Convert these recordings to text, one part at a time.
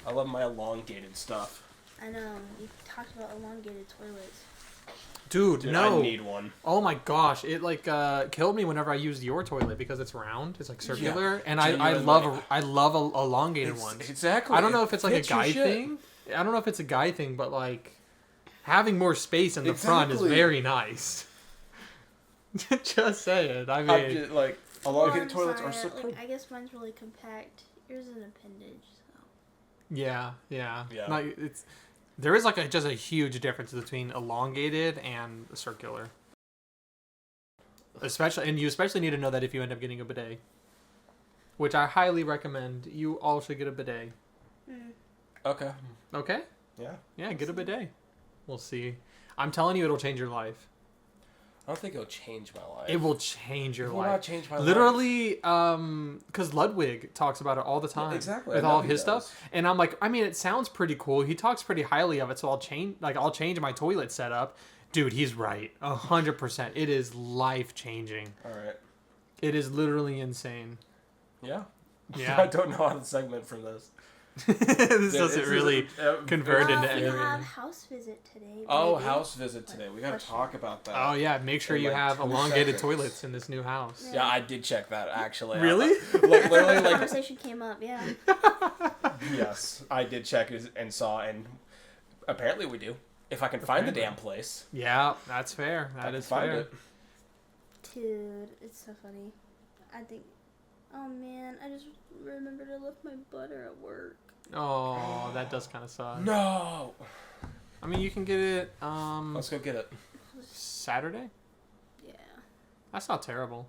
I love my elongated stuff. I know. You talked about elongated toilets. Dude, no. I need one. Oh my gosh, it killed me whenever I used your toilet because it's round, it's like circular, and I love a elongated ones. Exactly. I don't know if it's like a guy thing. I don't know if it's a guy thing, but like having more space in the front is very nice. Just saying. I mean, like elongated toilets are so cool. Like, I guess mine's really compact. Yours is an appendage. So. Yeah. Like there is like just a huge difference between elongated and circular. You especially need to know that if you end up getting a bidet, which I highly recommend. You all should get a bidet. Okay. Okay? Yeah, get a bidet. We'll see. I'm telling you, it'll change your life. I don't think it'll change my life. It will change your life. It will not change my life. Literally, because Ludwig talks about it all the time. Yeah, exactly. With all of his stuff. And I'm like, I mean, it sounds pretty cool. He talks pretty highly of it, so I'll change my toilet setup. Dude, he's right. 100%. It is life-changing. All right. It is literally insane. Yeah. Yeah. I don't know how to segment from this. This doesn't really convert into anything. We have house visit today. Baby. Oh, house visit today. We gotta talk about that. Oh yeah, make sure you have elongated toilets in this new house. Yeah, I did check that actually. Really? Literally, like conversation came up. Yeah. Yes, I did check and saw, and apparently we do. If I can find the damn place. Yeah, that's fair. That is fair. It. Dude, it's so funny. I think. Oh man, I just remembered I left my butter at work. Oh, that does kind of suck. No. I mean, you can get it. Let's go get it. Saturday. Yeah. That's not terrible.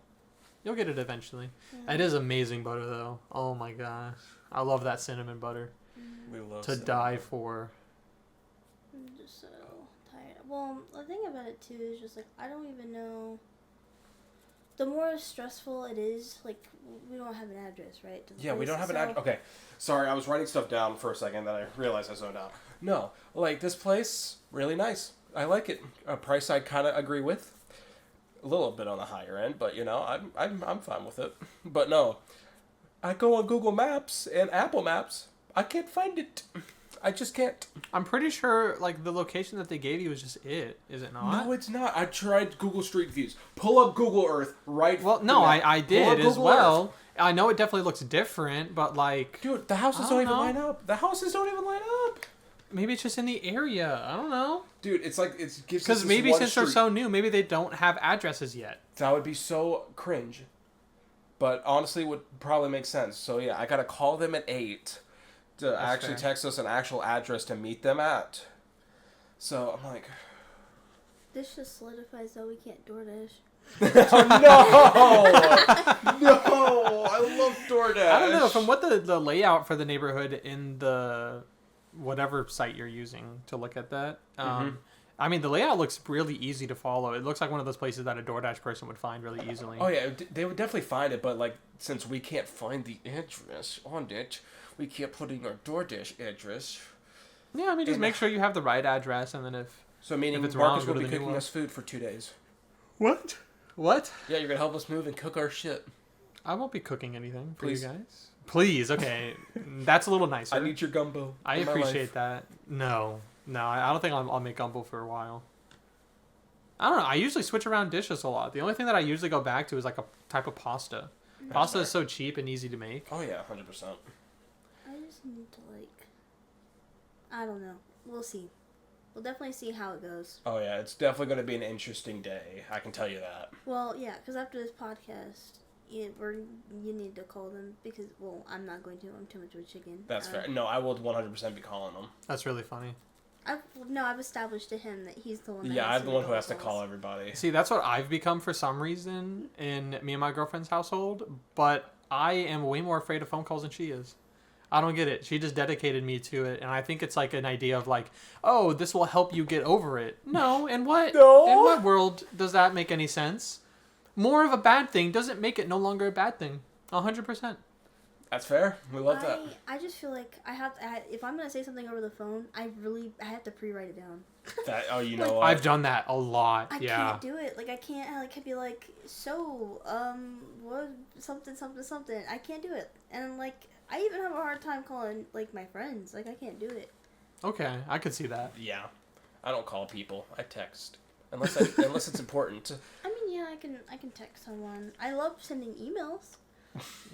You'll get it eventually. It is amazing butter though. Oh my gosh, I love that cinnamon butter. We love to die for. I'm just so tired. Well, the thing about it too is just like I don't even know. The more stressful it is, like, we don't have an address, right? Yeah, we don't have an address. Okay. Sorry, I was writing stuff down for a second, then I realized I zoned out. No, like, this place, really nice. I like it. A price I kind of agree with. A little bit on the higher end, but, you know, I'm fine with it. But no, I go on Google Maps and Apple Maps. I can't find it. I just can't. I'm pretty sure, like, the location that they gave you is just it. Is it not? No, it's not. I tried Google Street Views. Pull up Google Earth right. Well, no, I did as well. Earth. I know it definitely looks different, but, like... Dude, the houses don't even line up. The houses don't even line up. Maybe it's just in the area. I don't know. Dude, it's like... it gives because maybe since they're so new, maybe they don't have addresses yet. That would be so cringe. But honestly, would probably make sense. So, yeah, I gotta call them at 8... to actually text us an actual address to meet them at. So I'm like, this just solidifies that we can't DoorDash. No, I love DoorDash. I don't know, from what the layout for the neighborhood in the whatever site you're using to look at that. I mean, the layout looks really easy to follow. It looks like one of those places that a DoorDash person would find really easily. Oh yeah, they would definitely find it, but like since we can't find the address on it, we keep putting our DoorDash address. Yeah, I mean, just make sure you have the right address, and then if meaning it's Marcus wrong, will be cooking us food for 2 days. What? What? Yeah, you're gonna help us move and cook our shit. I won't be cooking anything for you guys. Please, okay, that's a little nicer. I need your gumbo. I appreciate that. No, I don't think I'll make gumbo for a while. I don't know. I usually switch around dishes a lot. The only thing that I usually go back to is like a type of pasta. Pasta is so cheap and easy to make. Oh yeah, 100%. I just need to I don't know. We'll see. We'll definitely see how it goes. Oh yeah, it's definitely going to be an interesting day. I can tell you that. Well, yeah, because after this podcast, you need to call them because, well, I'm not going to. I'm too much of a chicken. That's fair. No, I will 100% be calling them. That's really funny. I've established to him that he's the one. Yeah, I'm the one who has to call everybody. See, that's what I've become for some reason in me and my girlfriend's household, but I am way more afraid of phone calls than she is. I don't get it. She just dedicated me to it, and I think it's like an idea of like, oh, this will help you get over it. No, and what? No. In what world does that make any sense? More of a bad thing doesn't make it no longer a bad thing. 100%. That's fair. We love that. I just feel like if I'm gonna say something over the phone, I have to pre-write it down. You know what? I've done that a lot. I can't do it. Like I can't. Like I'd be like, so what? Something. I can't do it. And like I even have a hard time calling like my friends. Like I can't do it. Okay, I could see that. Yeah. I don't call people. I text. Unless it's important. I mean, yeah, I can text someone. I love sending emails.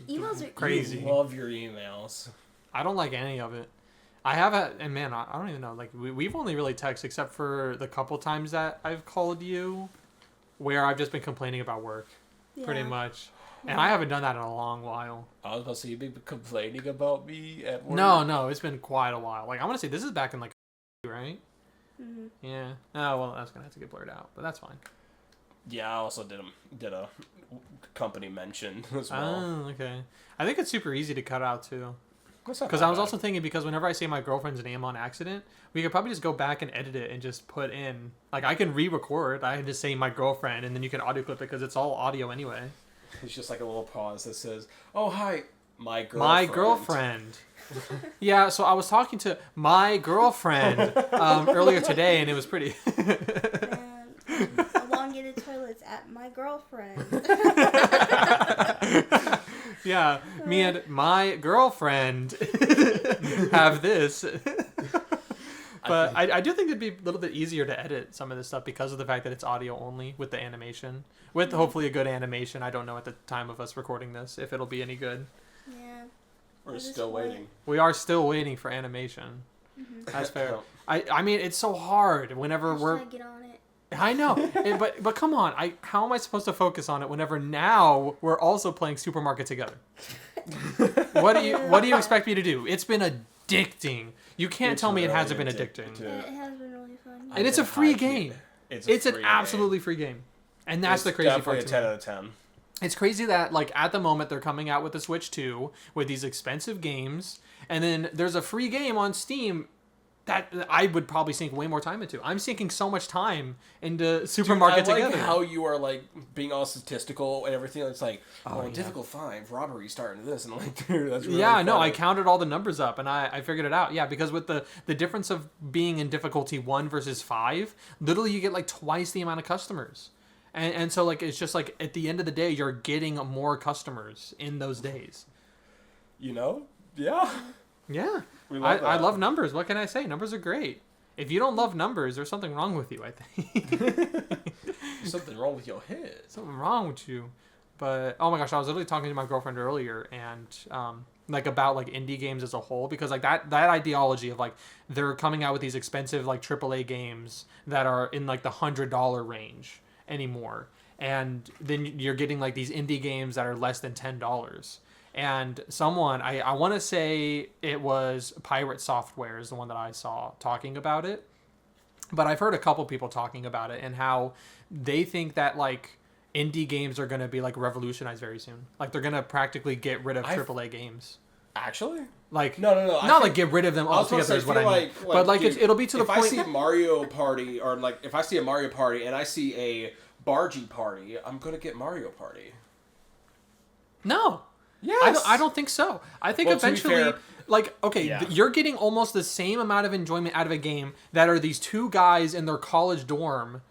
Emails are Crazy. You love your emails. I don't like any of it. And man, I don't even know. Like we've only really texted except for the couple times that I've called you, where I've just been complaining about work, pretty much. And I haven't done that in a long while. I was about to say, you've been complaining about me at work? No, it's been quite a while. Like I want to say this is back in like, right? Mm-hmm. Yeah. Oh well, that's gonna have to get blurred out, but that's fine. Yeah, I also did a company mention as well. Oh, okay. I think it's super easy to cut out too. Because I was also thinking, because whenever I say my girlfriend's name on accident, we could probably just go back and edit it and just put in, like, I can re-record. I can just say my girlfriend, and then you can audio clip it because it's all audio anyway. It's just like a little pause that says, "Oh hi, my girlfriend." My girlfriend. Yeah, so I was talking to my girlfriend earlier today, and it was pretty. And elongated toilets at my girlfriend. Yeah, me and my girlfriend have this. But I do think it'd be a little bit easier to edit some of this stuff because of the fact that it's audio only with the animation. With hopefully a good animation. I don't know at the time of us recording this if it'll be any good. Yeah. We're still waiting. We are still waiting for animation. Mm-hmm. That's fair. I mean, it's so hard whenever we're... Get on it. I know, but come on. How am I supposed to focus on it whenever now we're also playing Supermarket together? What do you expect me to do? It's been addicting. You can't tell me it hasn't been addicting. It has been really fun. And it's a free game. It's an absolutely free game. And that's the crazy part. It's definitely a 10 out of 10. It's crazy that, like, at the moment they're coming out with the Switch 2 with these expensive games, and then there's a free game on Steam that I would probably sink way more time into. I'm sinking so much time into Supermarket Dude, I like together. how you are, like, being all statistical and everything. It's like, difficult 5, robbery starting to this. And I'm like, dude, that's really Yeah, no, funny. I counted all the numbers up and I figured it out. Yeah, because with the difference of being in difficulty 1 versus 5, literally you get like twice the amount of customers. And so like it's just like at the end of the day you're getting more customers in those days. You know? Yeah. Yeah. We love that. I love numbers. What can I say? Numbers are great. If you don't love numbers, there's something wrong with you, I think. There's something wrong with your head. Something wrong with you. But oh my gosh, I was literally talking to my girlfriend earlier and like about like indie games as a whole, because like that ideology of like they're coming out with these expensive like AAA games that are in like the $100 range anymore, and then you're getting like these indie games that are less than $10. And someone, I want to say it was Pirate Software is the one that I saw talking about it, but I've heard a couple people talking about it and how they think that like indie games are going to be like revolutionized very soon. Like they're going to practically get rid of AAA games. Actually? Like No. Not like get rid of them altogether is what I mean. But like dude, it'll be to the point. If I see Mario Party, or like if I see a Mario Party and I see a Bargy Party, I'm gonna get Mario Party. No. Yes. I don't think so. I think Well, to be eventually, fair, like, okay, yeah. you're getting almost the same amount of enjoyment out of a game that are these two guys in their college dorm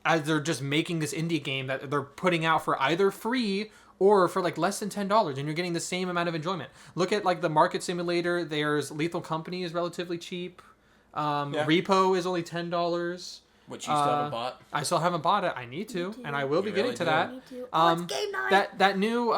as they're just making this indie game that they're putting out for either free or for like less than $10, and you're getting the same amount of enjoyment. Look at like the Market Simulator. There's Lethal Company is relatively cheap. Repo is only $10. Which you still haven't bought? I still haven't bought it. I need to, and I will be getting to that. Me too. Oh, it's game night. That new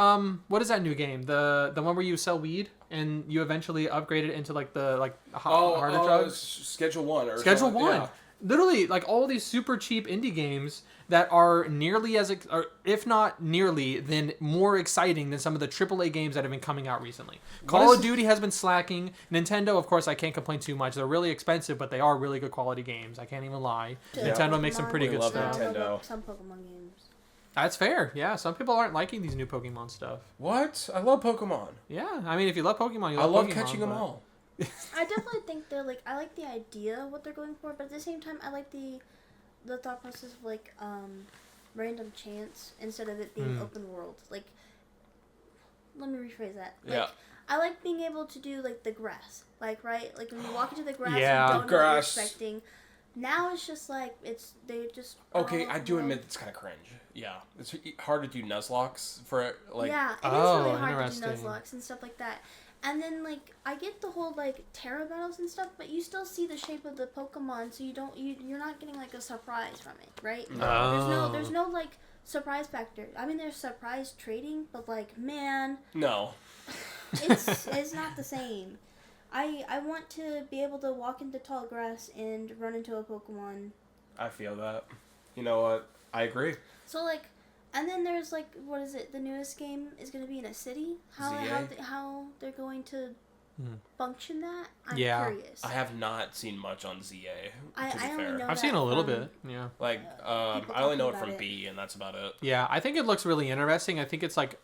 what is that new game? The one where you sell weed and you eventually upgrade it into like the harder drugs. Schedule 1 or Schedule something. 1. Yeah. Literally, like all these super cheap indie games that are nearly as, or if not nearly, then more exciting than some of the AAA games that have been coming out recently. Call of Duty has been slacking. Nintendo, of course, I can't complain too much. They're really expensive, but they are really good quality games. I can't even lie. Yeah. Nintendo makes some pretty We good love stuff. Nintendo. Some Pokemon games. That's fair. Yeah, some people aren't liking these new Pokemon stuff. What? I love Pokemon. Yeah, I mean, if you love Pokemon, you I love love Pokemon, catching them but- all. I definitely think they're like, I like the idea of what they're going for, but at the same time I like the thought process of like random chance instead of it being open world. Like, let me rephrase that. Like, Yeah. I like being able to do like the grass, like right, like when you walk into the grass, Yeah. you don't know what you're Grass. expecting. Now it's just like they just. Okay, I do know. admit it's kind of cringe. Yeah, it's hard to do Nuzlocke for like. Yeah, it is Oh, really hard to do interesting. Nuzlocke and stuff like that. And then like I get the whole like Terra battles and stuff, but you still see the shape of the Pokemon, so you're not getting like a surprise from it, right? Oh. There's no like surprise factor. I mean, there's surprise trading, but like man, No. it's not the same. I want to be able to walk into tall grass and run into a Pokemon. I feel that. You know what? I agree. So like, and then there's like, what is it? The newest game is going to be in a city. How they're going to function that? I'm curious. I have not seen much on ZA. I only know I've seen a little bit. Yeah. Like, I only know it from B, and that's about it. Yeah, I think it looks really interesting. I think it's like,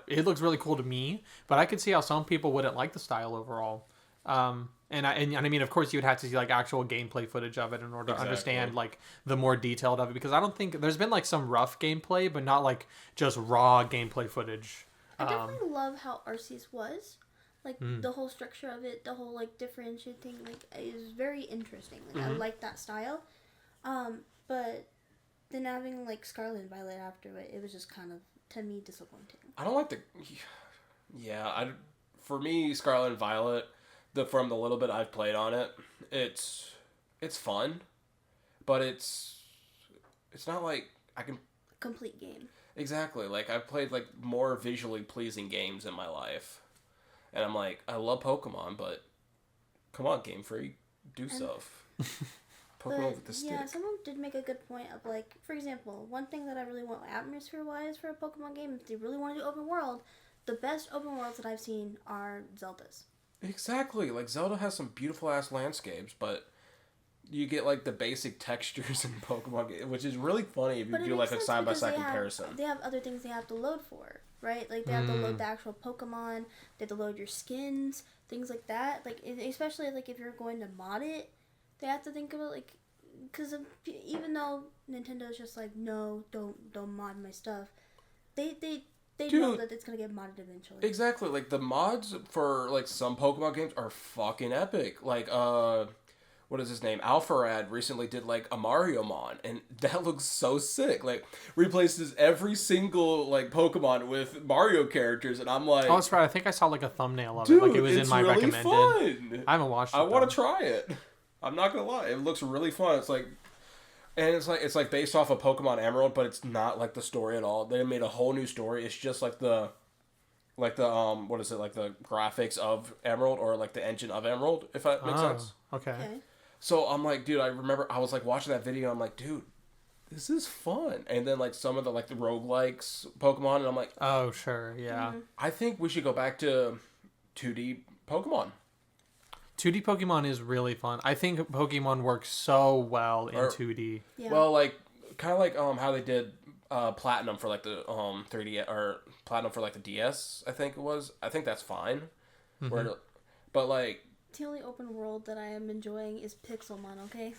it looks really cool to me, but I could see how some people wouldn't like the style overall. And I mean, of course, you would have to see like actual gameplay footage of it in order to understand like the more detailed of it, because I don't think there's been like some rough gameplay, but not like just raw gameplay footage. I definitely love how Arceus was. Like the whole structure of it, the whole like differentiating thing, like is very interesting. Like I like that style. But then having like Scarlet and Violet after it, it was just kind of to me disappointing. I don't like the. Yeah, for me, Scarlet and Violet, from the little bit I've played on it, it's fun, but it's not like I can complete game. Exactly. Like I've played like more visually pleasing games in my life. And I'm like, I love Pokemon, but come on, Game Freak, do stuff. Pokemon with the stick. Yeah, someone did make a good point of like, for example, one thing that I really want atmosphere-wise for a Pokemon game, if they really want to do open world, the best open worlds that I've seen are Zelda's. Exactly. Like Zelda has some beautiful ass landscapes, but you get like the basic textures in Pokemon, which is really funny if you do like a side by side comparison. They have other things they have to load for, right? Like they have to load the actual Pokemon, they have to load your skins, things like that. Like especially like if you're going to mod it, they have to think about like, because even though Nintendo's just like, no, don't mod my stuff, they know that it's gonna get modded eventually. Exactly. Like the mods for like some Pokemon games are fucking epic. Like what is his name? Alpharad recently did like a Mario mod, and that looks so sick. Like replaces every single like Pokemon with Mario characters, and I'm like, oh, that's right. I think I saw like a thumbnale of it. Like it was in my really recommended. Fun. I haven't watched it. I want to try it. I'm not gonna lie, it looks really fun. It's like, and it's like based off of Pokemon Emerald, but it's not like the story at all. They made a whole new story. It's just like the what is it, like the graphics of Emerald, or like the engine of Emerald, if that makes sense. Okay. So I'm like, dude, I remember I was like watching that video. I'm like, dude, this is fun. And then like some of the like the roguelikes Pokemon, and I'm like, oh sure, yeah. I think we should go back to 2D Pokemon. 2D Pokemon is really fun. I think Pokemon works so well in 2D. Yeah. Well, like kind of like how they did Platinum for like the 3D, or Platinum for like the DS. I think it was. I think that's fine. But like. The only open world that I am enjoying is Pixelmon, okay?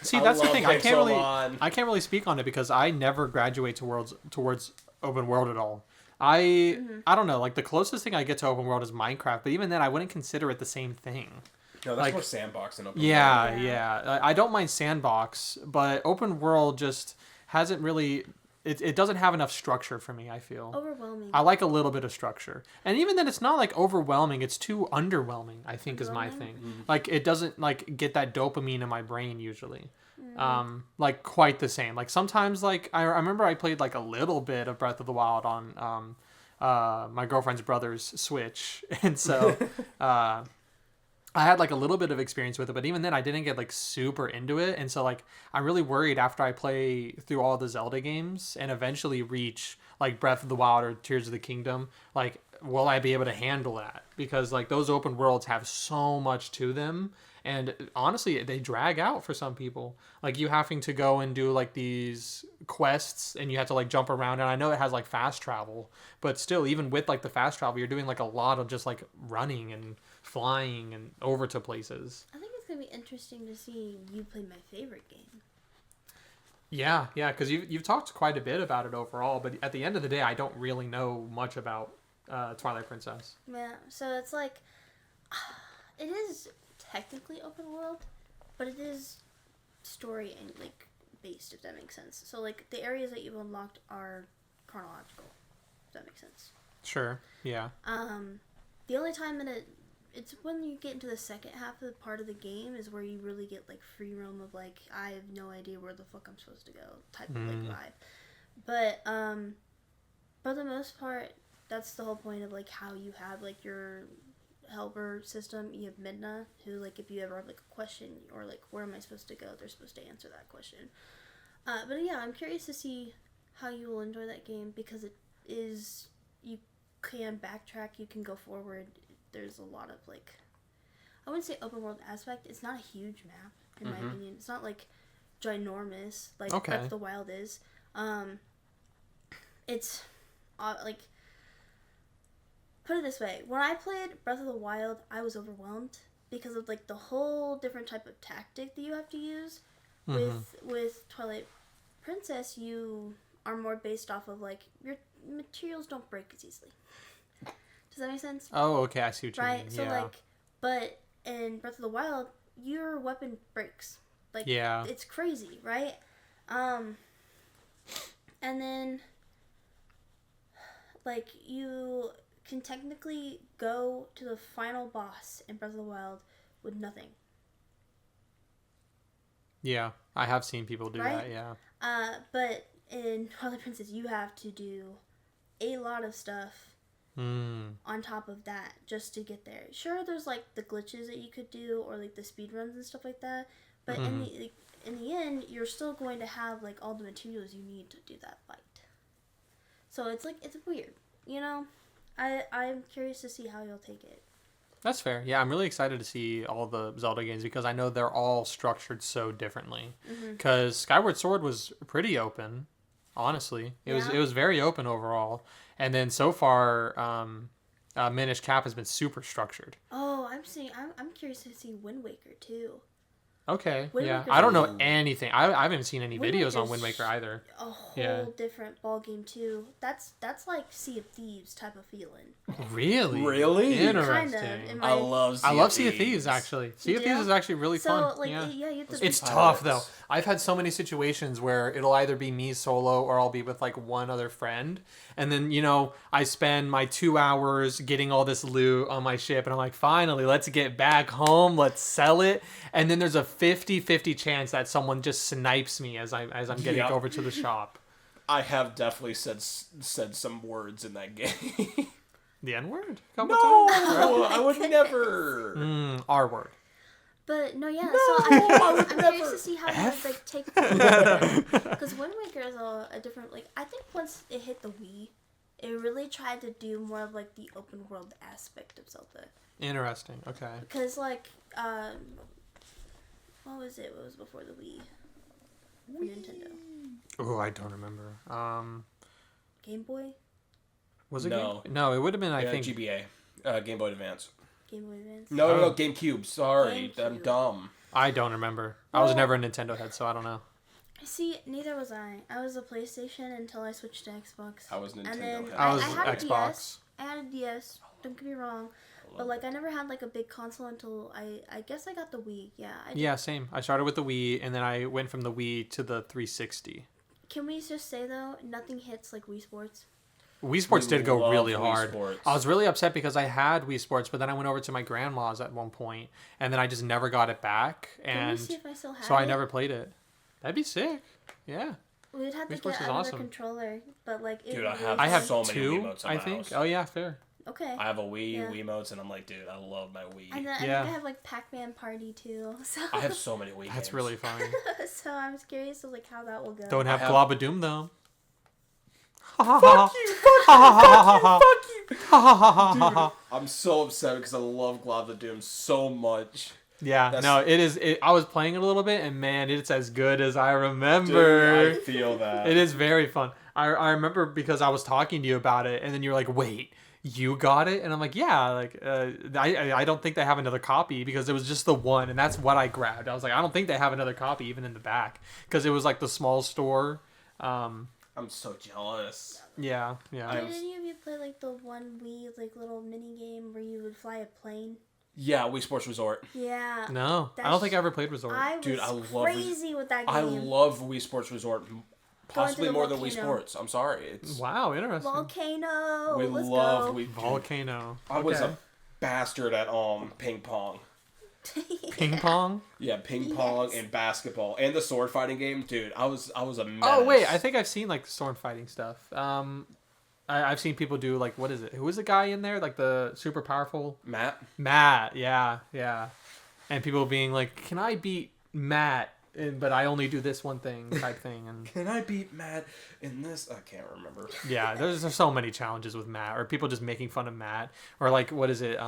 See, that's the thing. I can't really speak on it because I never graduate towards open world at all. I don't know. Like the closest thing I get to open world is Minecraft, but even then, I wouldn't consider it the same thing. No, that's like, more sandbox than open world. Yeah. I don't mind sandbox, but open world just hasn't really. It doesn't have enough structure for me, I feel. Overwhelming. I like a little bit of structure. And even then, it's not like overwhelming. It's too underwhelming, I think, is my thing. Like, it doesn't, like, get that dopamine in my brain, usually. Like, quite the same. Like, sometimes, like, I remember I played, like, a little bit of Breath of the Wild on my girlfriend's brother's Switch. And so, I had like a little bit of experience with it, but even then I didn't get like super into it. And so like, I'm really worried after I play through all the Zelda games and eventually reach like Breath of the Wild or Tears of the Kingdom, like, will I be able to handle that? Because like those open worlds have so much to them. And honestly, they drag out for some people. Like you having to go and do like these quests and you have to like jump around. And I know it has like fast travel, but still, even with like the fast travel, you're doing like a lot of just like running and flying and over to places. I think it's going to be interesting to see you play my favorite game. Yeah, because you've talked quite a bit about it overall, but at the end of the day, I don't really know much about Twilight Princess. Yeah, so it's like, it is technically open world, but it is story and like based, if that makes sense. So like the areas that you've unlocked are chronological, if that makes sense. Sure. Yeah. the only time that it's when you get into the second half of the part of the game is where you really get like free roam of like I have no idea where the fuck I'm supposed to go type of like vibe. But for the most part, that's the whole point of like how you have like your helper system. You have Midna, who like if you ever have like a question or like where am I supposed to go, they're supposed to answer that question. But yeah, I'm curious to see how you will enjoy that game because it is you can backtrack, you can go forward. There's a lot of like I wouldn't say open world aspect. It's not a huge map in my opinion. It's not like ginormous like Breath of the Wild is. It's like put it this way, when I played Breath of the Wild, I was overwhelmed because of like the whole different type of tactic that you have to use. With Twilight Princess, you are more based off of like your materials don't break as easily. Does that make sense? Oh, okay, I see what you mean. Right? So like, but in Breath of the Wild, your weapon breaks. Like, it's crazy, right? And then like you can technically go to the final boss in Breath of the Wild with nothing. Yeah, I have seen people do that, yeah. But in Twilight Princess, you have to do a lot of stuff on top of that just to get there. Sure, there's like the glitches that you could do or like the speed runs and stuff like that, but in the end, you're still going to have like all the materials you need to do that fight. So it's like it's weird, you know. I'm curious to see how you'll take it. That's fair. Yeah, I'm really excited to see all the Zelda games because I know they're all structured so differently. Because Skyward Sword was pretty open, honestly. It was very open overall. And then so far, Minish Cap has been super structured. Oh, I'm curious to see Wind Waker too. Okay, Wind yeah. Waker's I don't know anything. I haven't seen any Wind videos on Waker's Wind Waker either. A whole different ball game too. That's like Sea of Thieves type of feeling. Really? Really? Interesting. Kind of, I love Sea of Thieves actually. Sea of Thieves is actually really fun. So like yeah. you have to It's tough though. I've had so many situations where it'll either be me solo or I'll be with like one other friend. And then, you know, I spend my 2 hours getting all this loot on my ship and I'm like, finally, let's get back home. Let's sell it. And then there's a 50-50 chance that someone just snipes me as I'm getting over to the shop. I have definitely said some words in that game. The N-word? No, I would never. R word. But no, yeah. So I'm curious to see how you guys like take because Wind Waker is a different like. I think once it hit the Wii, it really tried to do more of like the open world aspect of Zelda. Interesting. Okay. Because like, what was it? What was before the Wii? For Nintendo. Oh, I don't remember. Game Boy. Was it? No. No, it would have been. I think GBA, Game Boy Advance. Game Boy Advance. No, GameCube. Sorry, GameCube. I'm dumb. I don't remember. I was never a Nintendo head, so I don't know. See, neither was I. I was a PlayStation until I switched to Xbox. I was Nintendo. And then head. I was I had a Xbox. DS. I had a DS. Don't get me wrong. But like I never had like a big console until I guess I got the Wii. Yeah. Yeah, same. I started with the Wii, and then I went from the Wii to the 360. Can we just say though, nothing hits like Wii Sports. Wii Sports did go really Wii hard. Sports. I was really upset because I had Wii Sports, but then I went over to my grandma's at one point, and then I just never got it back. Can we And see if I still have so I it? never played it. That'd be sick. Yeah. We'd have to Wii Sports get is another awesome. controller, but like it Dude, I was- have I have so many two, Wiimotes in I my think. house. Oh yeah, fair. Okay. I have a Wii, Yeah. Wiimotes, and I'm like, dude, I love my Wii. And then I think I have like Pac-Man Party too. So I have so many Wii That's games. really fun. so I'm curious of like how that will go. Don't have have- Globadoom though. Fuck you! Fuck you! I'm so upset because I love Globadoom so much. Yeah, That's- no, it is. I was playing it a little bit, and man, it's as good as I remember. Dude, I feel that. It is very fun. I remember because I was talking to you about it, and then you were like, "Wait, you got it?" And I'm like, "Yeah." Like, I don't think they have another copy because it was just the one, and that's what I grabbed. I was like, "I don't think they have another copy even in the back because it was like the small store." I'm so jealous. Yeah. Did any of you play like the one Wii like little mini game where you would fly a plane? Yeah, Wii Sports Resort. Yeah. No, I don't think I ever played Resort. I Dude, I was love crazy with that game. I love Wii Sports Resort. Possibly the more than Wii volcano. Sports. I'm sorry. It's Wow, interesting. Volcano. we Let's love go. Wii. Volcano. I was Okay. bastard at ping pong. Ping pong? Yeah, ping pong and basketball and the sword fighting game, dude. I was a menace. Oh wait, I think I've seen like sword fighting stuff. I've seen people do like, what is it? Who was the guy in there? Like the super powerful Matt. Yeah. And people being like, "Can I beat Matt?" But I only do this one thing type thing. And can I beat Matt in this? I can't remember. Yeah, there's so many challenges with Matt, or people just making fun of Matt, or like, what is it?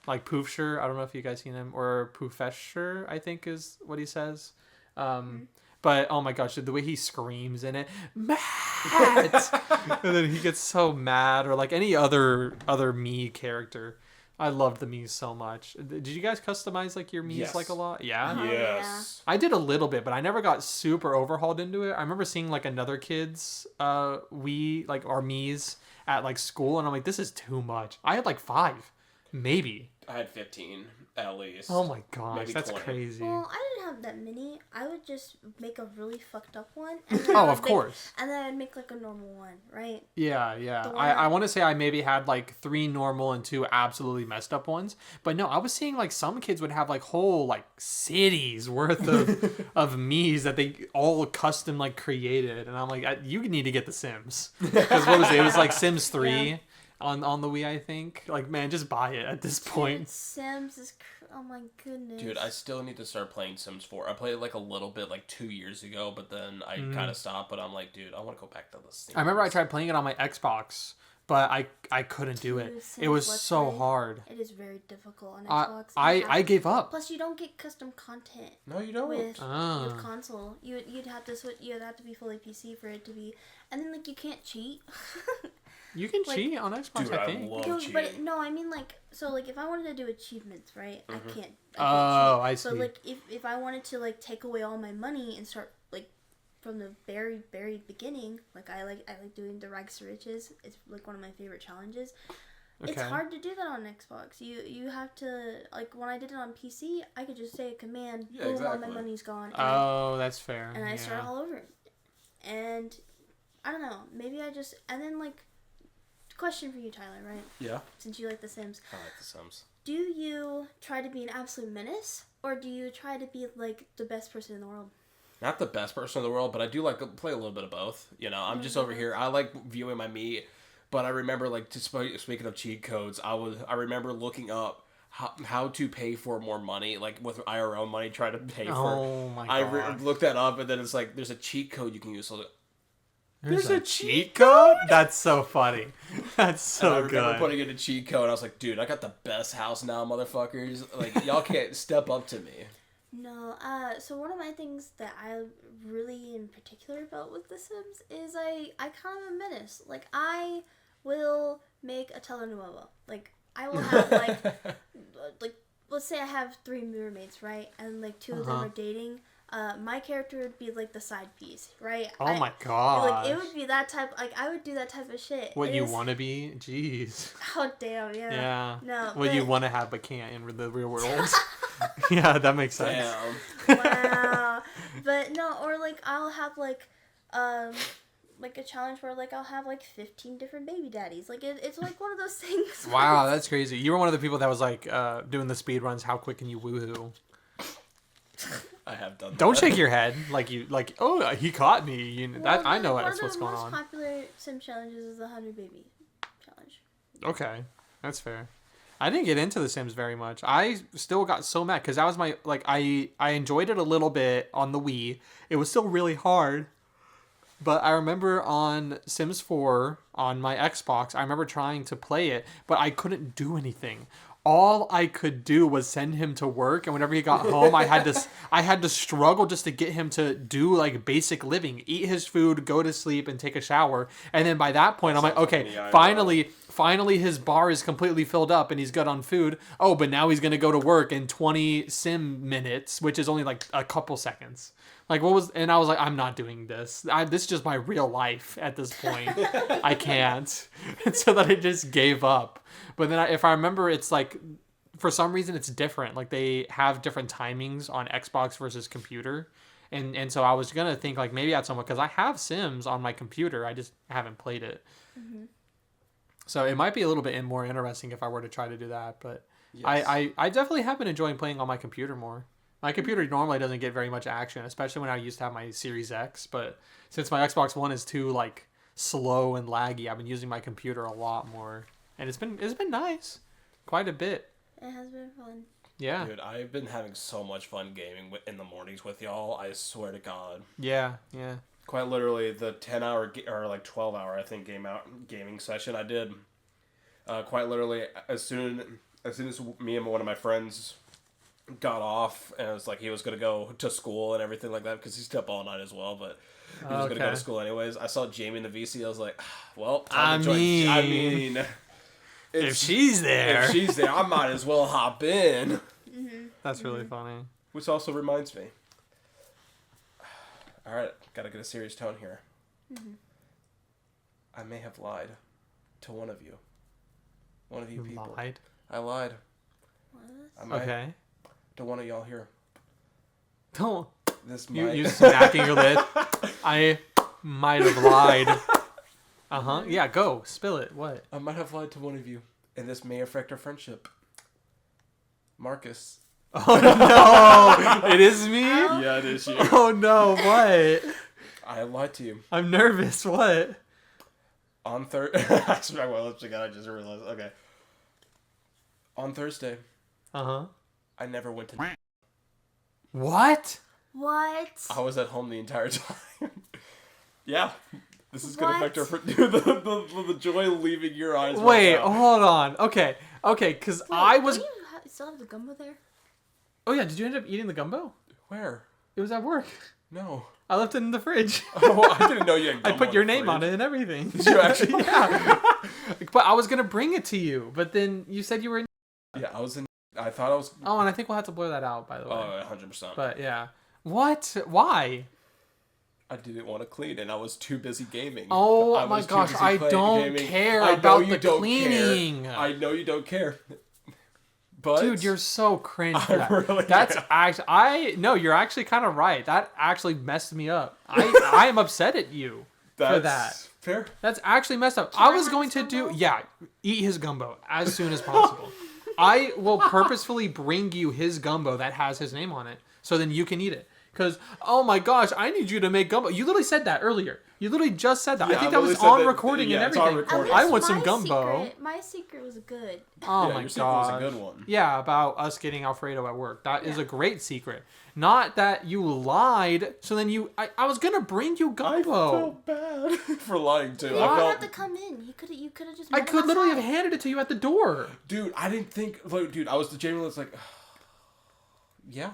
Like Poofsher. I don't know if you guys seen him, or Poofesher, I think is what he says. But oh my gosh, the way he screams in it, Matt, and then he gets so mad, or like any other me character. I loved the Miis so much. Did you guys customize like your Miis like a lot? Yeah. Yes. I did a little bit, but I never got super overhauled into it. I remember seeing like another kid's our Miis at like school, and I'm like, this is too much. I had like 5, maybe. I had 15 at least. Oh my gosh, maybe that's 20. crazy. Well, I didn't have that many. I would just make a really fucked up one. And Oh, of course. And then I'd make like a normal one, right? Yeah. I want to say I maybe had like 3 normal and 2 absolutely messed up ones. But no, I was seeing like some kids would have like whole like cities worth of Miis that they all custom like created. And I'm like, you need to get The Sims. Because what was it? It was like Sims 3 Yeah. on the Wii, I think. Like, man, just buy it at this point. Sims is... Oh my goodness. Dude, I still need to start playing Sims 4. I played it like a little bit like 2 years ago, but then I kind of stopped. But I'm like, dude, I want to go back to the Sims. I remember I tried playing it on my Xbox, but I couldn't do it. It was so hard. It is very difficult on Xbox. I gave up. Plus, you don't get custom content. No, you don't. With console, you'd have to switch. You'd have to be fully PC for it to be, and then like you can't cheat. You can cheat on Xbox, dude, I think. love No, cheating. but no, I mean like so like if I wanted to do achievements, right? I can't. Oh, cheat. I see. So like if I wanted to like take away all my money and start like from the very beginning, like I like doing the rags to riches. It's like one of my favorite challenges. Okay. It's hard to do that on Xbox. You have to like when I did it on PC, I could just say a command, boom, exactly. all my money's gone. And that's fair. And I start all over. And I don't know, maybe I just and then like. Question for you, Tyler, right? Yeah. Since you like The Sims. I like The Sims. Do you try to be an absolute menace, or do you try to be like the best person in the world? Not the best person in the world, but I do like to play a little bit of both. You know, I'm just over here. I like viewing my meat, but I remember like speaking of cheat codes, I remember looking up how to pay for more money, like with IRL money, try to pay for. Oh my god! I looked that up, and then it's like there's a cheat code you can use. So I was like, There's a cheat code? That's so funny. That's so and I remember good. putting in a cheat code. I was like, dude, I got the best house now, motherfuckers. Like, y'all can't step up to me. No, so one of my things that I really in particular about with The Sims is I kind of a menace. Like, I will make a telenovela. Like, I will have, like, let's say I have 3 roommates, right? And, like, 2 of them are dating. My character would be like the side piece, right? Oh my god! Like it would be that type. Like I would do that type of shit. What you want to be? Jeez. Oh damn! Yeah. Yeah. No. What you want to have but can't in the real world. Yeah, that makes sense. Damn. Wow. But no, or like I'll have like a challenge where like I'll have like 15 different baby daddies. Like it's like one of those things. Wow, that's crazy. You were one of the people that was like doing the speed runs. How quick can you woohoo? I have done that. Don't shake your head like oh he caught me. I know that's what's going on. One of the most popular sim challenges is the 100 baby challenge. Okay, that's fair. I didn't get into The Sims very much. I still got so mad because that was my like I enjoyed it a little bit on the Wii. It was still really hard. But I remember on Sims 4 on my Xbox, I remember trying to play it, but I couldn't do anything. All I could do was send him to work, and whenever he got home, I had to struggle just to get him to do like basic living, eat his food, go to sleep, and take a shower. And then by that point, I'm like, okay, finally his bar is completely filled up and he's good on food. Oh, but now he's gonna go to work in 20 sim minutes, which is only like a couple seconds. Like and I was like, I'm not doing this. This is just my real life at this point. I can't. And so that I just gave up. But then if I remember, it's like, for some reason it's different. Like they have different timings on Xbox versus computer. And so I was going to think like maybe at some point, because I have Sims on my computer. I just haven't played it. Mm-hmm. So it might be a little bit more interesting if I were to try to do that. But Yes. I definitely have been enjoying playing on my computer more. My computer normally doesn't get very much action, especially when I used to have my Series X. But since my Xbox One is too like slow and laggy, I've been using my computer a lot more, and it's been nice, quite a bit. It has been fun. Yeah. Dude, I've been having so much fun gaming in the mornings with y'all. I swear to God. Yeah. Yeah. Quite literally, the 10-hour or like 12-hour, I think, gaming session I did. Quite literally, as soon as me and one of my friends got off, and it was like he was gonna go to school and everything like that because he's up all night as well, but he was gonna go to school anyways. I saw Jamie in the VC. I was like, well, time to join. I mean, if she's there, I might as well hop in. That's really funny. Which also reminds me. All right, gotta get a serious tone here. I may have lied to one of you. One of you people. Lied? I lied. What? Okay. To one of y'all here. Don't. This might... You smacking your lid. I might have lied. Yeah, go. Spill it. What? I might have lied to one of you, and this may affect our friendship. Marcus. Oh no! It is me? Yeah, it is you. Oh no, what? I lied to you. I'm nervous. What? On Thursday... I smacked my lips again, I just realized. Okay. On Thursday, I never went to... What? What? I was at home the entire time. Yeah. This is going to affect our... Dude, the joy leaving your eyes. Wait, right now. hold on. Okay, because I was... Do you still have the gumbo there? Oh yeah, did you end up eating the gumbo? Where? It was at work. No. I left it in the fridge. Oh, I didn't know you had I gumbo put your in the name on fridge. it and everything. Did you actually? Yeah. But I was going to bring it to you, but then you said you were in... Yeah, I was in... I thought I was... Oh, and I think we'll have to blur that out, by the way. Oh, 100%. But yeah. What? Why? I didn't want to clean, and I was too busy gaming. Oh my gosh, I don't care about the cleaning. I know you don't care. But dude, you're so cringe for that. Really That's actually... No, you're actually kind of right. That actually messed me up. I am upset at you for that. Fair. That's actually messed up. Can I was have going his to do... gumbo? Yeah, eat his gumbo as soon as possible. I will purposefully bring you his gumbo that has his name on it, so then you can eat it. Because, oh my gosh, I need you to make gumbo. You literally said that earlier. You literally just said that. Yeah, I think I that was literally said on that- recording yeah, and it's on everything. recording. I want some gumbo. My secret was good. Oh Yeah, my your secret was a gosh. good one. Yeah, about us getting Alfredo at work. That is a great secret. Not that you lied, so then you... I was going to bring you I gumbo. felt bad for lying too. You I didn't felt... have to come in. You could have just. I met could him literally have outside. handed it to you at the door. Dude, I didn't think... Like, dude, I was the genuine... It's like... Yeah.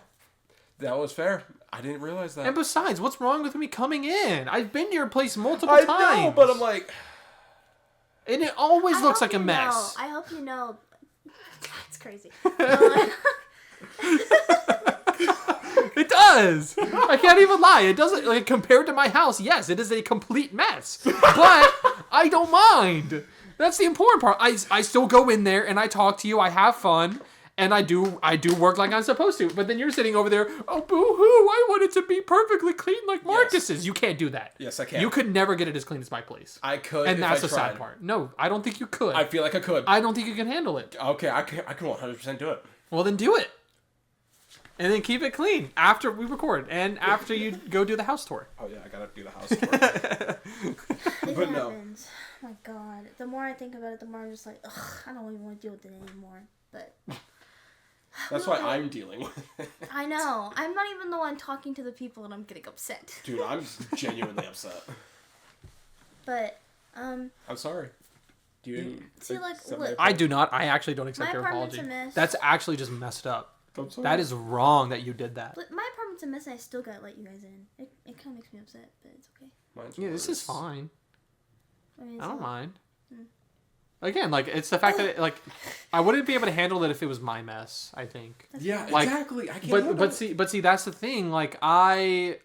That was fair. I didn't realize that. And besides, what's wrong with me coming in? I've been to your place multiple I times. know, but I'm like... And it always I looks hope like a you mess. know. I hope you know. It's crazy. It does. I can't even lie. It doesn't, like, compared to my house, yes, it is a complete mess. But I don't mind. That's the important part. I still go in there and I talk to you. I have fun. And I do work like I'm supposed to. But then you're sitting over there, oh, boo-hoo, I want it to be perfectly clean like Marcus's. You can't do that. Yes, I can. You could never get it as clean as my place. I could And if that's I the sad tried. part. No, I don't think you could. I feel like I could. I don't think you can handle it. Okay, I can 100% do it. Well, then do it. And then keep it clean after we record and after you go do the house tour. Oh yeah, I gotta do the house tour. It But no. happens. Oh my god. The more I think about it, the more I'm just like, ugh, I don't even want to deal with it anymore. But That's why I'm dealing with it. I know. I'm not even the one talking to the people and I'm getting upset. Dude, I'm genuinely upset. But, I'm sorry. Do you See, like, accept look. my I do not. I actually don't accept My your apartment's apology. a mess. That's actually just messed up. I'm sorry. That is wrong that you did that. But my apartment's a mess and I still gotta let you guys in. It kind of makes me upset, but it's okay. Mine's Yeah, this is worse. fine. I mean, I don't mind. Mm. Again, like, it's the fact that, like, I wouldn't be able to handle it if it was my mess, I think. Yeah, Like, exactly. I can't. But see, that's the thing. Like, I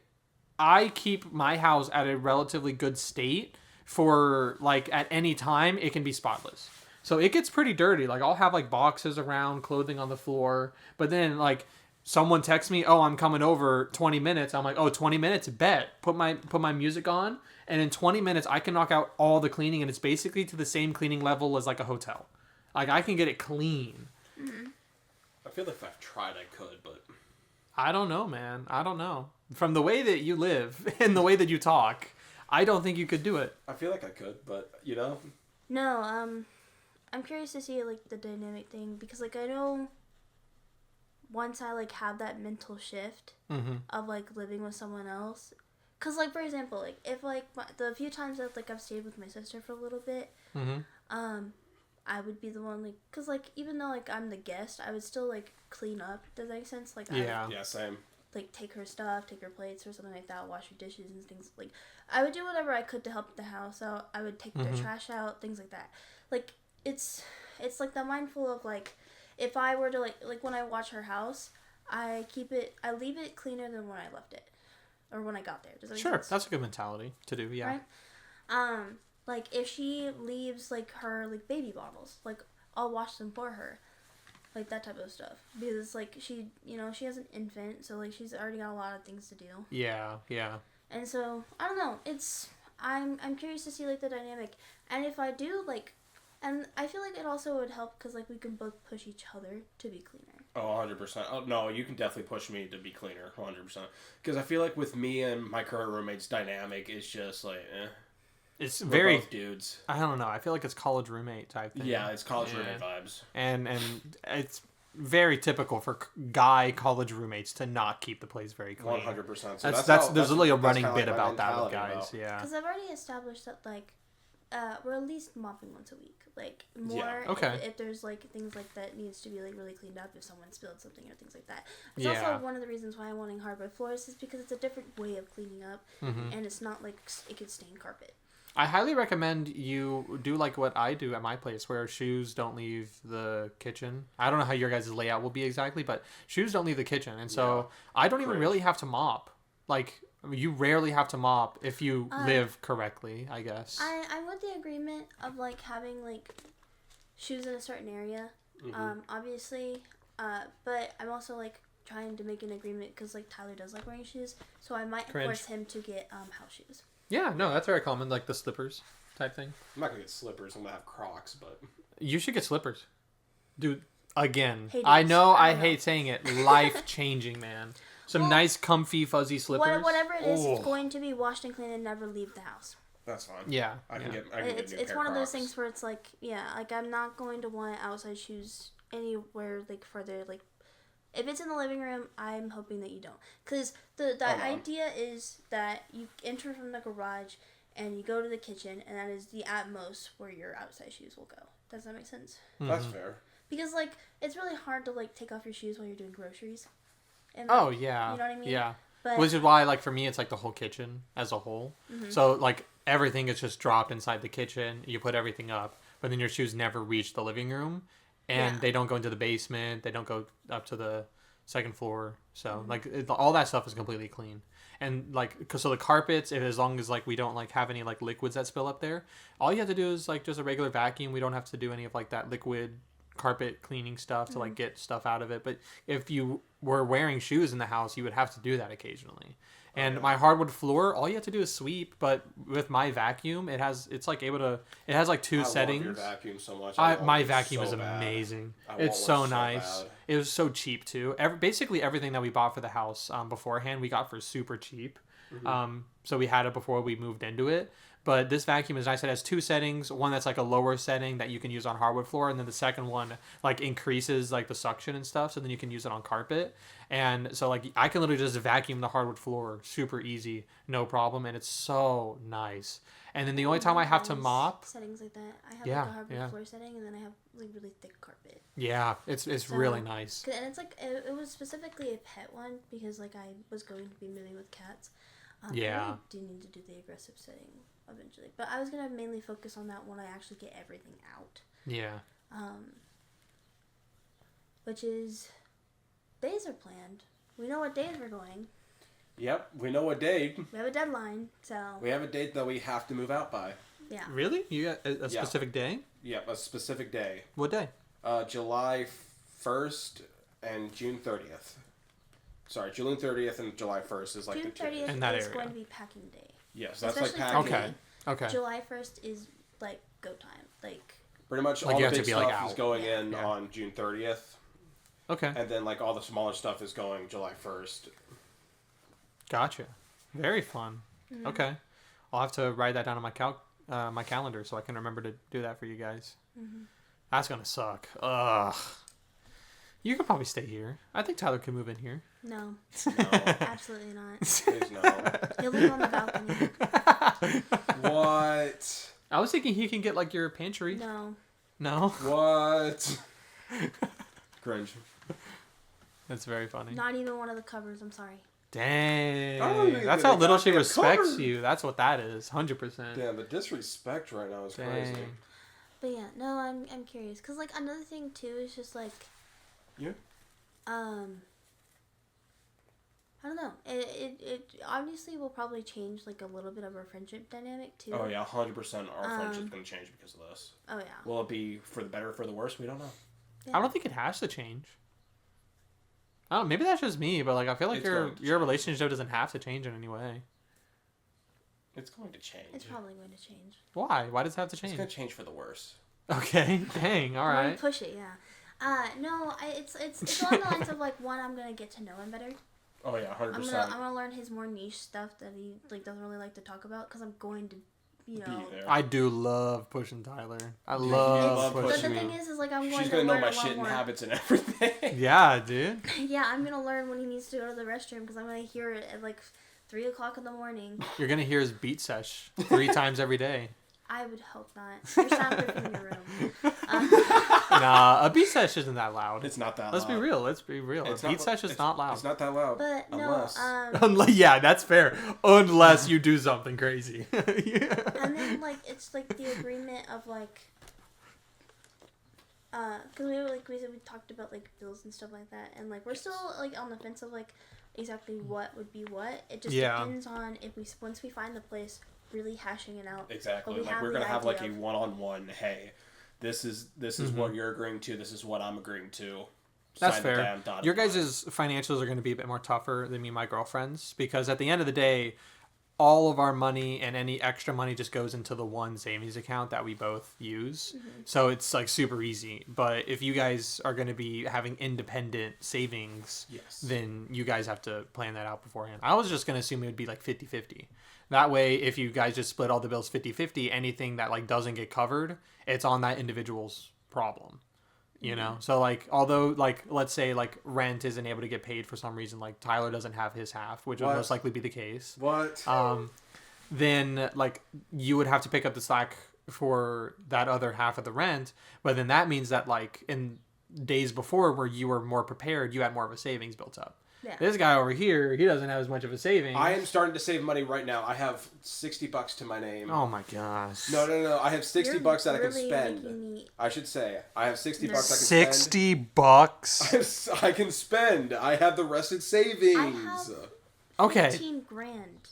keep my house at a relatively good state for, like, at any time it can be spotless. So it gets pretty dirty. Like, I'll have, like, boxes around, clothing on the floor. But then, like, someone texts me, oh, I'm coming over 20 minutes. I'm like, oh, 20 minutes? Bet. Put my music on. And in 20 minutes, I can knock out all the cleaning. And it's basically to the same cleaning level as, like, a hotel. Like, I can get it clean. Mm-hmm. feel like if I've tried, I could, but I don't know, man. I don't know. From the way that you live and the way that you talk, I don't think you could do it. I feel like I could, but No, I'm curious to see like the dynamic thing because like I know once I like have that mental shift of like living with someone else, cause like for example, like if like the few times that like I've stayed with my sister for a little bit, I would be the one like, cause like even though like I'm the guest, I would still like clean up. Does that make sense? Like Yeah. yeah, same. like take her stuff, take her plates or something like that, wash her dishes and things like. I would do whatever I could to help the house out. I would take the trash out, things like that. Like it's like the mindful of like if I were to like when I watch her house, I leave it cleaner than when I left it or when I got there. Does that make sense? That's a good mentality to do. Yeah. Right. Like if she leaves like her like baby bottles, like I'll wash them for her. Like that type of stuff because like she has an infant, so like she's already got a lot of things to do. Yeah. And so I don't know. I'm curious to see like the dynamic, and if I do like, and I feel like it also would help because like we can both push each other to be cleaner. Oh, 100%. Oh, no, you can definitely push me to be cleaner, 100%. Because I feel like with me and my current roommate's dynamic is just like, It's We're very both dudes. I don't know. I feel like it's college roommate type thing. Yeah, it's college roommate vibes. And it's very typical for guy college roommates to not keep the place very clean. 100%. So there's literally a running bit about that with guys. Yeah. Because I've already established that like we're at least mopping once a week. Like more Yeah. Okay. if there's like things like that needs to be like really cleaned up if someone spilled something or things like that. It's also one of the reasons why I'm wanting hardwood floors is because it's a different way of cleaning up and it's not like it could stain carpet. I highly recommend you do like what I do at my place, where shoes don't leave the kitchen. I don't know how your guys' layout will be exactly, but shoes don't leave the kitchen, and so I don't even really have to mop. Like you rarely have to mop if you live correctly, I guess. I'm with the agreement of like having like shoes in a certain area, obviously, but I'm also like trying to make an agreement because like Tyler does like wearing shoes, so I might force him to get house shoes. Yeah, no, that's very common, like the slippers type thing. I'm not going to get slippers. I'm going to have Crocs, but... You should get slippers. Dude, again, Hades. I know I hate saying it. Life-changing, man. Some nice, comfy, fuzzy slippers. Whatever it is, it's going to be washed and cleaned and never leave the house. That's fine. Yeah. I can get a new It's pair one of those Crocs. things where it's like, yeah, like I'm not going to want outside shoes anywhere like further, like if it's in the living room, I'm hoping that you don't. Because the idea is that you enter from the garage and you go to the kitchen, and that is the at most where your outside shoes will go. Does that make sense? That's fair. Because, like, it's really hard to, like, take off your shoes while you're doing groceries. And, Oh, like, yeah. You know what I mean? Yeah. But, Which is why, like, for me, it's like the whole kitchen as a whole. So, like, everything is just dropped inside the kitchen. You put everything up, but then your shoes never reach the living room, and they don't go into the basement. They don't go up to the second floor. So, like, all that stuff is completely clean. And like, so the carpets, as long as like we don't like have any like liquids that spill up there, all you have to do is like just a regular vacuum. We don't have to do any of like that liquid carpet cleaning stuff to like get stuff out of it. But if you were wearing shoes in the house, you would have to do that occasionally. And my hardwood floor, all you have to do is sweep. But with my vacuum, it has like two settings. I love your vacuum so much. My vacuum is amazing. It's so nice. It was so cheap too. Basically everything that we bought for the house beforehand, we got for super cheap. So we had it before we moved into it. But this vacuum is nice. It has two settings. One that's like a lower setting that you can use on hardwood floor, and then the second one like increases like the suction and stuff, so then you can use it on carpet. And so like I can literally just vacuum the hardwood floor super easy, no problem, and it's so nice. And then the only time I have to mop settings like that, I have like a hardwood floor setting, and then I have like really thick carpet. Yeah, it's really nice. And it's like it was specifically a pet one because like I was going to be moving with cats. I really do need to do the aggressive setting eventually, but I was gonna mainly focus on that when I actually get everything out. Yeah. Which is days are planned. We know what days we're going. Yep, we know what date. We have a deadline, so We have a date that we have to move out by. yeah. Really? You got a specific day? Yep, a specific day. What day? July 1st and June 30th. Sorry, June 30th and July 1st is like June the 2 days. 30th is going to be packing day. Yes, that's Especially like for packing. me. Okay. July 1st is like go time. Like Pretty much Like all you the have big to be, like, stuff is out. going in Yeah. on June 30th. Okay. And then like all the smaller stuff is going July 1st. Gotcha. Very fun. Mm-hmm. Okay. I'll have to write that down on my calendar so I can remember to do that for you guys. Mm-hmm. That's gonna suck. Ugh. You could probably stay here. I think Tyler can move in here. No, No. absolutely not. Please no. He'll live on the balcony. What? I was thinking he can get like your pantry. No. No? What? Cringe. That's very funny. Not even one of the covers, I'm sorry. Dang. I don't even That's get how a little she goddamn respects cover. you. That's what that is. 100%. Damn, the disrespect right now is crazy. Dang. But yeah, no, I'm curious. Because, like, another thing, too, is just, like... Yeah? I don't know. It obviously will probably change, like, a little bit of our friendship dynamic, too. Oh, yeah, 100% our friendship's going to change because of this. Oh, yeah. Will it be for the better or for the worse? We don't know. Yeah. I don't think it has to change. I don't know, maybe that's just me, but like I feel like It's your going to your change. relationship doesn't have to change in any way. It's going to change. It's probably going to change. Why? Why does it have to It's change? going to change for the worse. Okay, dang, all When we right. push it, yeah. No, it's along the lines of, like, one, I'm going to get to know him better. Oh, yeah, 100%. I'm gonna learn his more niche stuff that he, like, doesn't really like to talk about, because I'm going to, you know... Be there. I do love pushing Tyler. I you love love But pushing the pushing thing me. is, like, I'm going She's to going to learn know my a lot shit and more. habits and everything. Yeah, dude. Yeah, I'm gonna learn when he needs to go to the restroom, because I'm gonna hear it at, like, 3 o'clock in the morning. You're gonna hear his beat sesh 3 times every day. I would hope not. You're soundproofing your room. Nah, a beat sesh isn't that loud. It's not that Let's loud. be real. Let's be real. It's A beat sesh is it's- not loud. It's not that loud. But Unless... Unless, yeah, that's fair. Unless you do something crazy. Yeah. And then, like, it's, like, the agreement of, like... Because we talked about, like, bills and stuff like that. And, like, we're still, like, on the fence of, like, exactly what would be what. It just Yeah. depends on if once we find the place, really hashing it out. Exactly. But we Like have we're the gonna have like a idea of- one-on-one. Hey, this is what you're agreeing to. This is what I'm agreeing to. That's Sign the fair. damn dotted Your line. guys' financials are going to be a bit more tougher than me and my girlfriend's because at the end of the day, all of our money and any extra money just goes into the one savings account that we both use. Mm-hmm. So it's like super easy. But if you guys are going to be having independent savings, Yes. then you guys have to plan that out beforehand. I was just going to assume it would be like 50-50. That way, if you guys just split all the bills 50-50, anything that like doesn't get covered, it's on that individual's problem. You know? So like, although like, let's say like rent isn't able to get paid for some reason, like Tyler doesn't have his half, which would What? most likely be the case. What? Then like you would have to pick up the slack for that other half of the rent. But then that means that like in days before where you were more prepared, you had more of a savings built up. Yeah. This guy over here, he doesn't have as much of a savings. I am starting to save money right now. I have $60 to my name. Oh my gosh. No. I have $60 You're that I can really spend. making me- I should say I have $60 I can spend. 60 bucks. I can spend. I have the rest in savings. Okay. 15 grand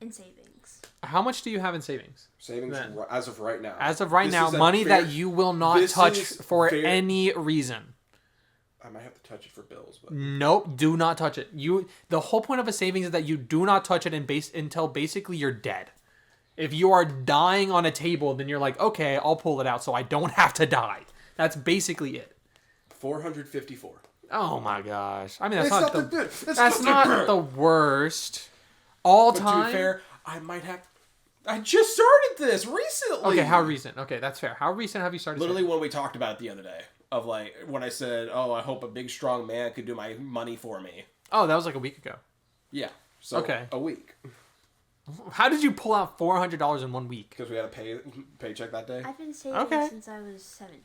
in savings. How much do you have in savings? Savings Then. as of right now. As of right This now, is a money fair- that you will not this touch is for fair- any reason. I might have to touch it for bills, but Nope, do not touch it. The whole point of a savings is that you do not touch it until basically you're dead. If you are dying on a table, then you're like, okay, I'll pull it out so I don't have to die. That's basically it. 454. Oh my gosh. I mean, that's It's not not the that good. that's not the worst. All But to time. be fair, I might have. I just started this recently. Okay, how recent? Okay, that's fair. How recent have you started? Literally saving? when we talked about it the other day. Of like when I said, "Oh, I hope a big strong man could do my money for me." Oh, that was like a week ago. Yeah. So Okay. a week How did you pull out $400 in 1 week? because we had a paycheck that day. I've been saving Okay. since I was 17.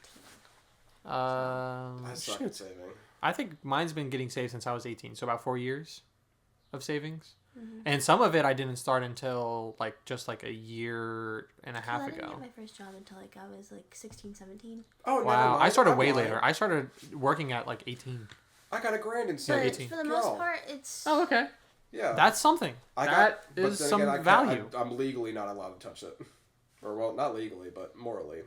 I suck at Shoot. saving. I think mine's been getting saved since I was 18, so about 4 years of savings. Mm-hmm. And some of it I didn't start until like just like a year and a half I didn't ago. get my first job until like I was like 16, 17. Oh, never Wow, mind. I started I'm way lying. later. I started working at like 18. I got a grand in But savings. 18. for the most Girl. part, it's... Oh, okay. Yeah. That's something. but That then is some again, value. I'm legally not allowed to touch it. Or, well, not legally, but morally.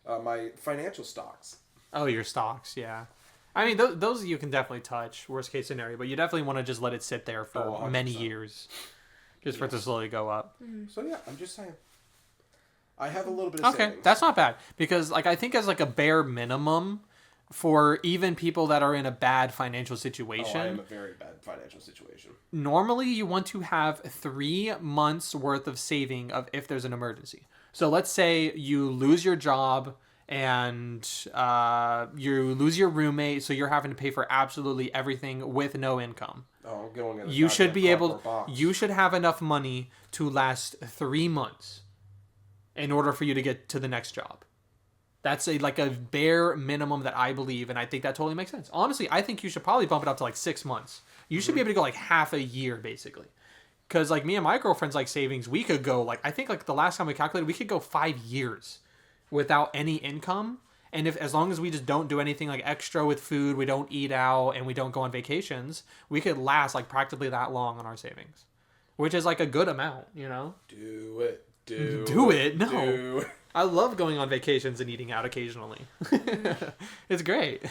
My financial stocks. Oh, your stocks, yeah. I mean, those you can definitely touch, worst case scenario, but you definitely want to just let it sit there for Oh, many 100%. years. Just for it to slowly go up. So, yeah, I'm just saying. I have a little bit of Okay, savings. that's not bad. Because, like, I think as, like, a bare minimum, for even people that are in a bad financial Oh, situation. I am a very bad financial situation. Normally you want to have 3 months worth of saving of if there's an emergency. So let's say you lose your job and you lose your roommate, so you're having to pay for absolutely everything with no income. Oh, going in You should be able. box. You should have enough money to last 3 months in order for you to get to the next job. That's like a bare minimum that I believe, and I think that totally makes sense. Honestly, I think you should probably bump it up to like 6 months. You should be able to go like half a year, basically. Because like me and my girlfriend's like savings, we could go like, I think like the last time we calculated, we could go 5 years without any income. And if as long as we just don't do anything like extra with food, we don't eat out, and we don't go on vacations, we could last like practically that long on our savings, which is like a good amount, you know? Do it. Do it? No. Do. I love going on vacations and eating out occasionally. It's great.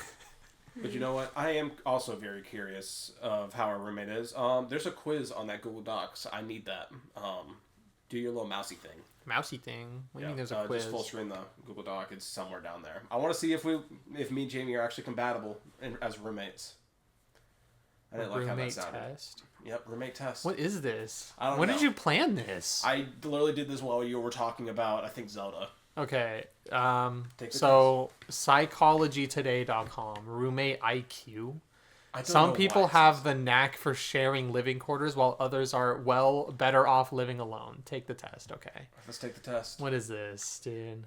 But you know what? I am also very curious of how our roommate is. There's a quiz on that Google Docs. I need that. Do your little mousy thing. Mousy thing? What do you mean there's a quiz? Just full screen the Google Doc. It's somewhere down there. I want to see if me and Jamie are actually compatible as roommates. I didn't like how that sounded. Test? Yep, roommate test. What is this? I don't when know. did you plan this? I literally did this while you were talking about, I think, Zelda. Okay. Take the So, psychologytoday.com, roommate IQ. I don't Some know people why it have says- the knack for sharing living quarters, while others are better off living alone. Take the test. Okay. Let's take the test. What is this, dude?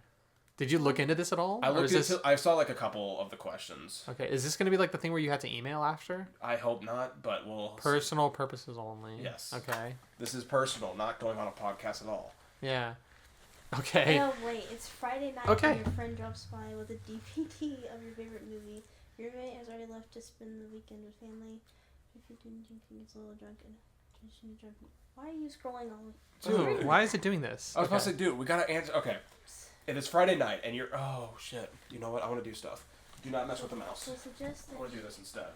Did you look into this at all? I Or looked is this... into. I saw like a couple of the questions. Okay, is this going to be like the thing where you had to email after? I hope not, but we'll. see. Personal purposes only. Yes. Okay. This is personal, not going on a podcast at all. Yeah. Okay. No, wait. It's Friday night Okay. and your friend drops by with a DVD of your favorite movie. Your roommate has already left to spend the weekend with family. If you're drinking, it's a little drunk and why are you scrolling all? Dude, why is it doing this? I was supposed to do. We gotta answer. Okay. It is Friday night, and you're. Oh shit! You know what? I want to do stuff. Do not mess with the mouse. So suggest I that want to do this instead.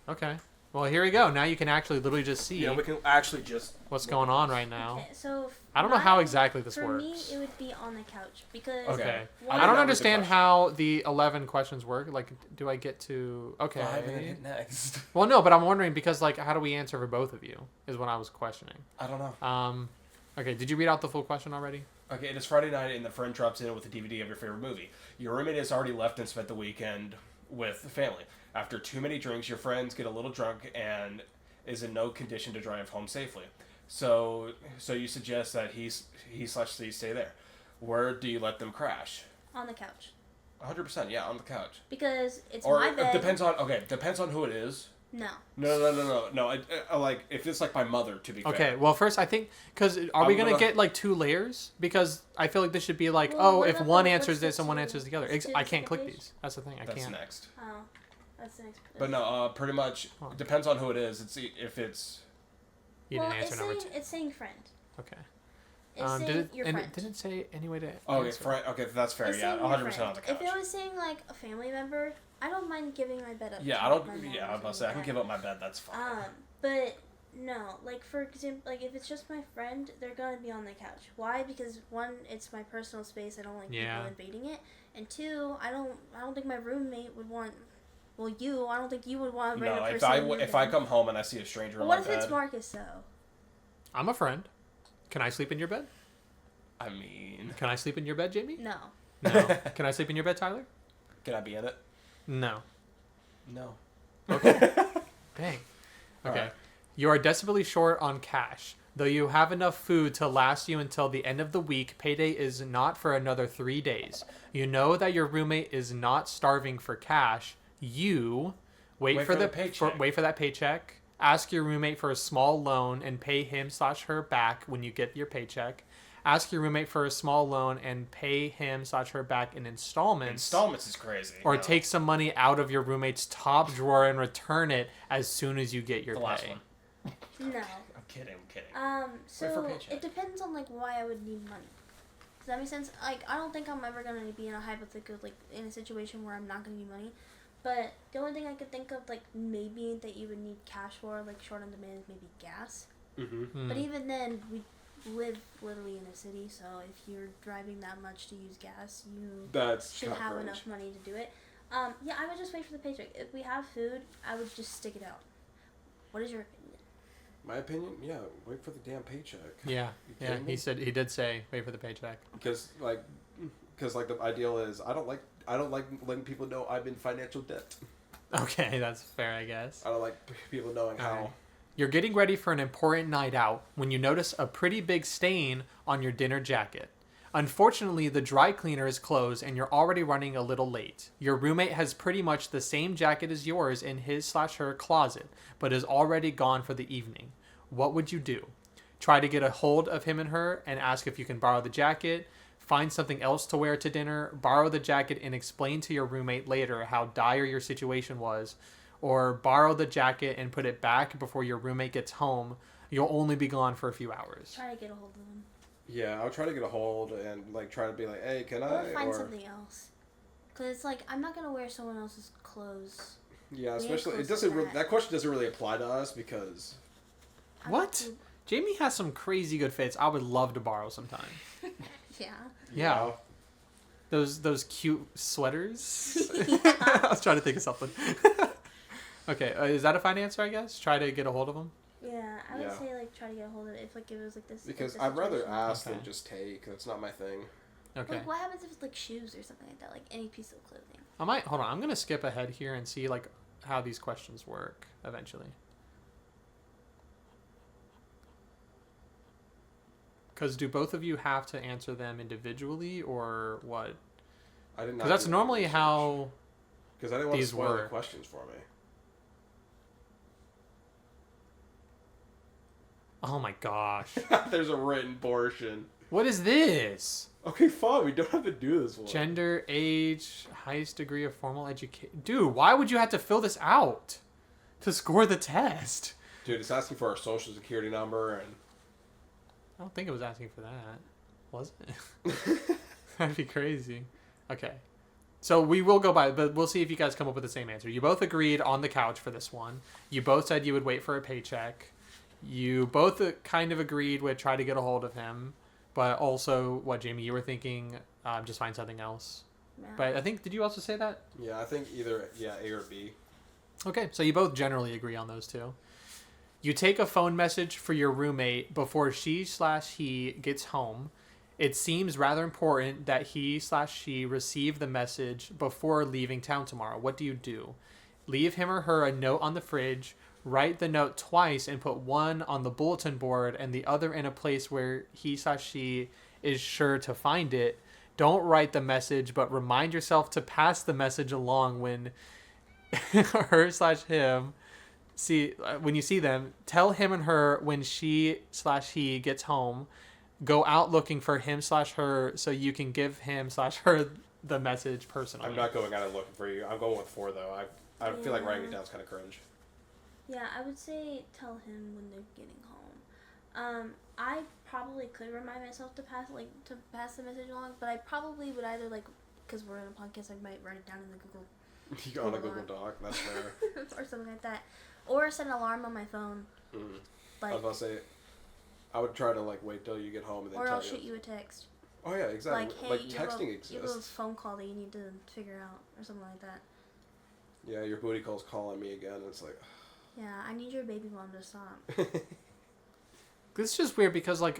Okay. Well, here we go. Now you can actually literally just see Yeah, we can actually just. what's going on right now. Okay, so I don't know how mine- exactly this for works. me, it would be on the couch because Okay. one- I don't That was a understand question. how the 11 questions work. Like, do I get to... Okay. 5 and then hit next. Well, no, but I'm wondering because, like, how do we answer for both of you is what I was questioning. I don't know. Okay, did you read out the full question already? Okay, it is Friday night, and the friend drops in with a DVD of your favorite movie. Your roommate has already left and spent the weekend with the family. After too many drinks, your friends get a little drunk and is in no condition to drive home safely. So you suggest that he/she stay there. Where do you let them crash? on the couch 100%, yeah, on the couch. because it's Or my it bed. depends on who it is. No. No. Like if it's like my mother, to be fair. Okay, well, first, I think... Because are we I'm going to gonna- get, like, 2 layers? Because I feel like this should be like, Well, oh, what if about one the- answers what's the this and one two- answers the other. what's the I can't click second page? these. That's the thing. I That's can't. next. Oh, that's the next. But no, pretty much Huh. depends on who it is. If it's You well, didn't answer number 2. it's saying friend. Okay. It's saying Did it, your and friend. it didn't say any way to okay, answer. okay, that's fair. It's Yeah, saying your 100% on friend. the couch. If it was saying like a family member, I don't mind giving my bed up. Yeah, to I my don't. mom Yeah, or I was about to say I can something give like up my bed. That's fine. that. But no, like for example, like if it's just my friend, they're gonna be on the couch. Why? Because one, it's my personal space. I don't like Yeah. people invading it, and two, I don't think my roommate would want. Well, I don't think you would want a random No, person. if I come home and I see a stranger But in what my if bed, it's Marcus though? I'm a friend. Can I sleep in your bed? I mean, Can I sleep in your bed, Jamie? No. No. Can I sleep in your bed, Tyler? can I be in it? No. No. Dang. Okay. Alright. You are desperately short on cash. Though you have enough food to last you until the end of the week, payday is not for another 3 days. You know that your roommate is not starving for cash. You wait for that paycheck. Ask your roommate for a small loan and pay him/her back when you get your paycheck. Ask your roommate for a small loan and pay him/her back in installments. Installments is crazy. Or No. take some money out of your roommate's top drawer and return it as soon as you get your the last pay. one. No. I'm kidding. For for paycheck. it depends on like why I would need money. Does that make sense? Like I don't think I'm ever gonna be in a hypothetical like in a situation where I'm not gonna need money. But the only thing I could think of like maybe that you would need cash for like short on demand is maybe gas. Mm-hmm. But even then we live literally in a city, so if you're driving that much to use gas, you That's should have coverage. enough money to do it. Yeah, I would just wait for the paycheck. If we have food, I would just stick it out. What is your opinion? My opinion, yeah, wait for the damn paycheck. Yeah, You kidding me? he did say wait for the paycheck. Because the ideal is I don't like letting people know I'm in financial debt. Okay, that's fair, I guess. I don't like people knowing how. Alright. You're getting ready for an important night out when you notice a pretty big stain on your dinner jacket. Unfortunately, the dry cleaner is closed and you're already running a little late. Your roommate has pretty much the same jacket as yours in his/her closet, but is already gone for the evening. What would you do? Try to get a hold of him and her and ask if you can borrow the jacket, find something else to wear to dinner, borrow the jacket and explain to your roommate later how dire your situation was, or borrow the jacket and put it back before your roommate gets home. You'll only be gone for a few hours. Try to get a hold of them. Yeah, I'll try to get a hold and try to be like, hey, can Or I? find something else. Cause it's like I'm not gonna wear someone else's clothes. Yeah, We especially ain't it close doesn't. to that. That question doesn't really apply to us because. I'm What? not too- Jamie has some crazy good fits. I would love to borrow sometime. Yeah. Yeah. Those cute sweaters. Yeah. I was trying to think of something. Okay, is that a fine answer, I guess? Try to get a hold of them? Yeah, I would Yeah. say try to get a hold of it if it was this. Because this I'd rather situation. ask Okay. than just take. That's not my thing. Okay. What happens if it's shoes or something like that? Any piece of clothing. Hold on. I'm going to skip ahead here and see how these questions work eventually. Because do both of you have to answer them individually or what? I did not. Because that's normally how Because I didn't want to these spoil the work. questions for me. Oh my gosh. There's a written portion. What is this? Okay, fine. We don't have to do this one. Gender, age, highest degree of formal education. Dude, why would you have to fill this out to score the test? Dude, it's asking for our social security number and. I don't think it was asking for that. Was it? That'd be crazy. Okay. So we will go by, but we'll see if you guys come up with the same answer. You both agreed on the couch for this one. You both said you would wait for a paycheck. You both kind of agreed with try to get a hold of him. But also, what, Jamie, you were thinking just find something else. Yeah. But I think, did you also say that? Yeah, I think either A or B. Okay, so you both generally agree on those two. You take a phone message for your roommate before she/he gets home. It seems rather important that he/she receive the message before leaving town tomorrow. What do you do? Leave him or her a note on the fridge, write the note twice and put one on the bulletin board and the other in a place where he/she is sure to find it. Don't write the message, but remind yourself to pass the message along when her/him when you see them. Tell him and her when she/he gets home. Go out looking for him/her so you can give him/her the message personally. I'm not going out and looking for you. I'm going with 4 though. I feel like writing it down is kind of cringe. Yeah, I would say tell him when they're getting home. I probably could remind myself to pass the message along, but I probably would either because we're in a podcast, I might write it down in the Google. You go on a Google Doc. That's fair. or something like that, or set an alarm on my phone. I was about to say, I would try to wait till you get home and then Or tell I'll shoot you a text. Oh yeah, exactly. Hey, you have texting a exists. phone call that you need to figure out, or something like that. Yeah, your booty call's calling me again. And it's like. Yeah, I need your baby mom to stop. This is just weird because why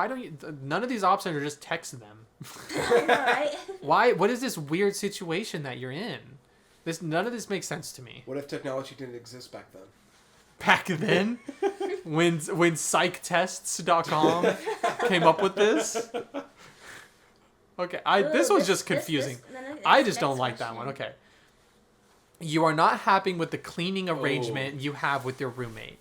don't you? None of these options are just text them. I know, right? Why? What is this weird situation that you're in? None of this makes sense to me. What if technology didn't exist back then? Back then, when psychtests.com came up with this. Okay, this was just confusing. I just don't like that one. Okay. You are not happy with the cleaning arrangement you have with your roommate.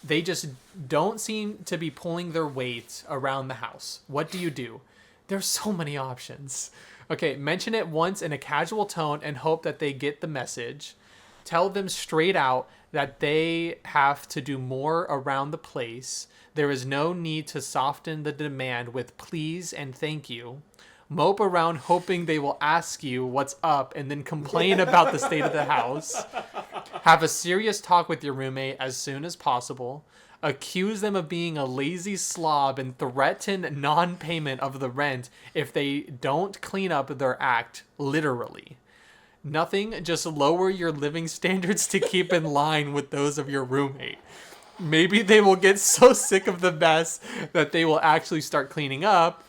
They just don't seem to be pulling their weight around the house. What do you do? There's so many options. Okay, mention it once in a casual tone and hope that they get the message. Tell them straight out that they have to do more around the place. There is no need to soften the demand with please and thank you. Mope around hoping they will ask you what's up and then complain about the state of the house. Have a serious talk with your roommate as soon as possible. Accuse them of being a lazy slob and threaten non-payment of the rent if they don't clean up their act, literally. Nothing, just lower your living standards to keep in line with those of your roommate. Maybe they will get so sick of the mess that they will actually start cleaning up,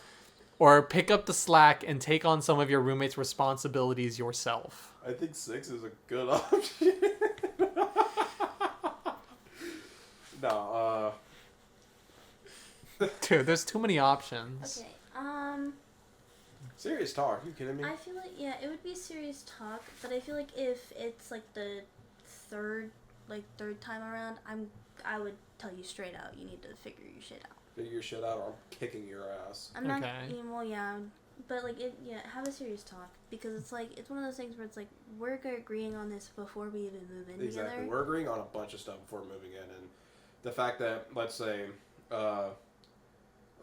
or pick up the slack and take on some of your roommate's responsibilities yourself. I think 6 is a good option. No, Dude, there's too many options. Okay. serious talk. Are you kidding me? I feel like it would be serious talk, but I feel like if it's like the third time around, I would tell you straight out. You need to figure your shit out. Figure your shit out, or I'm kicking your ass. I'm not. Okay. Well, yeah, but like have a serious talk, because it's like it's one of those things where it's like we're agreeing on this before we even move in Exactly. together. We're agreeing on a bunch of stuff before moving in, and the fact that, let's say,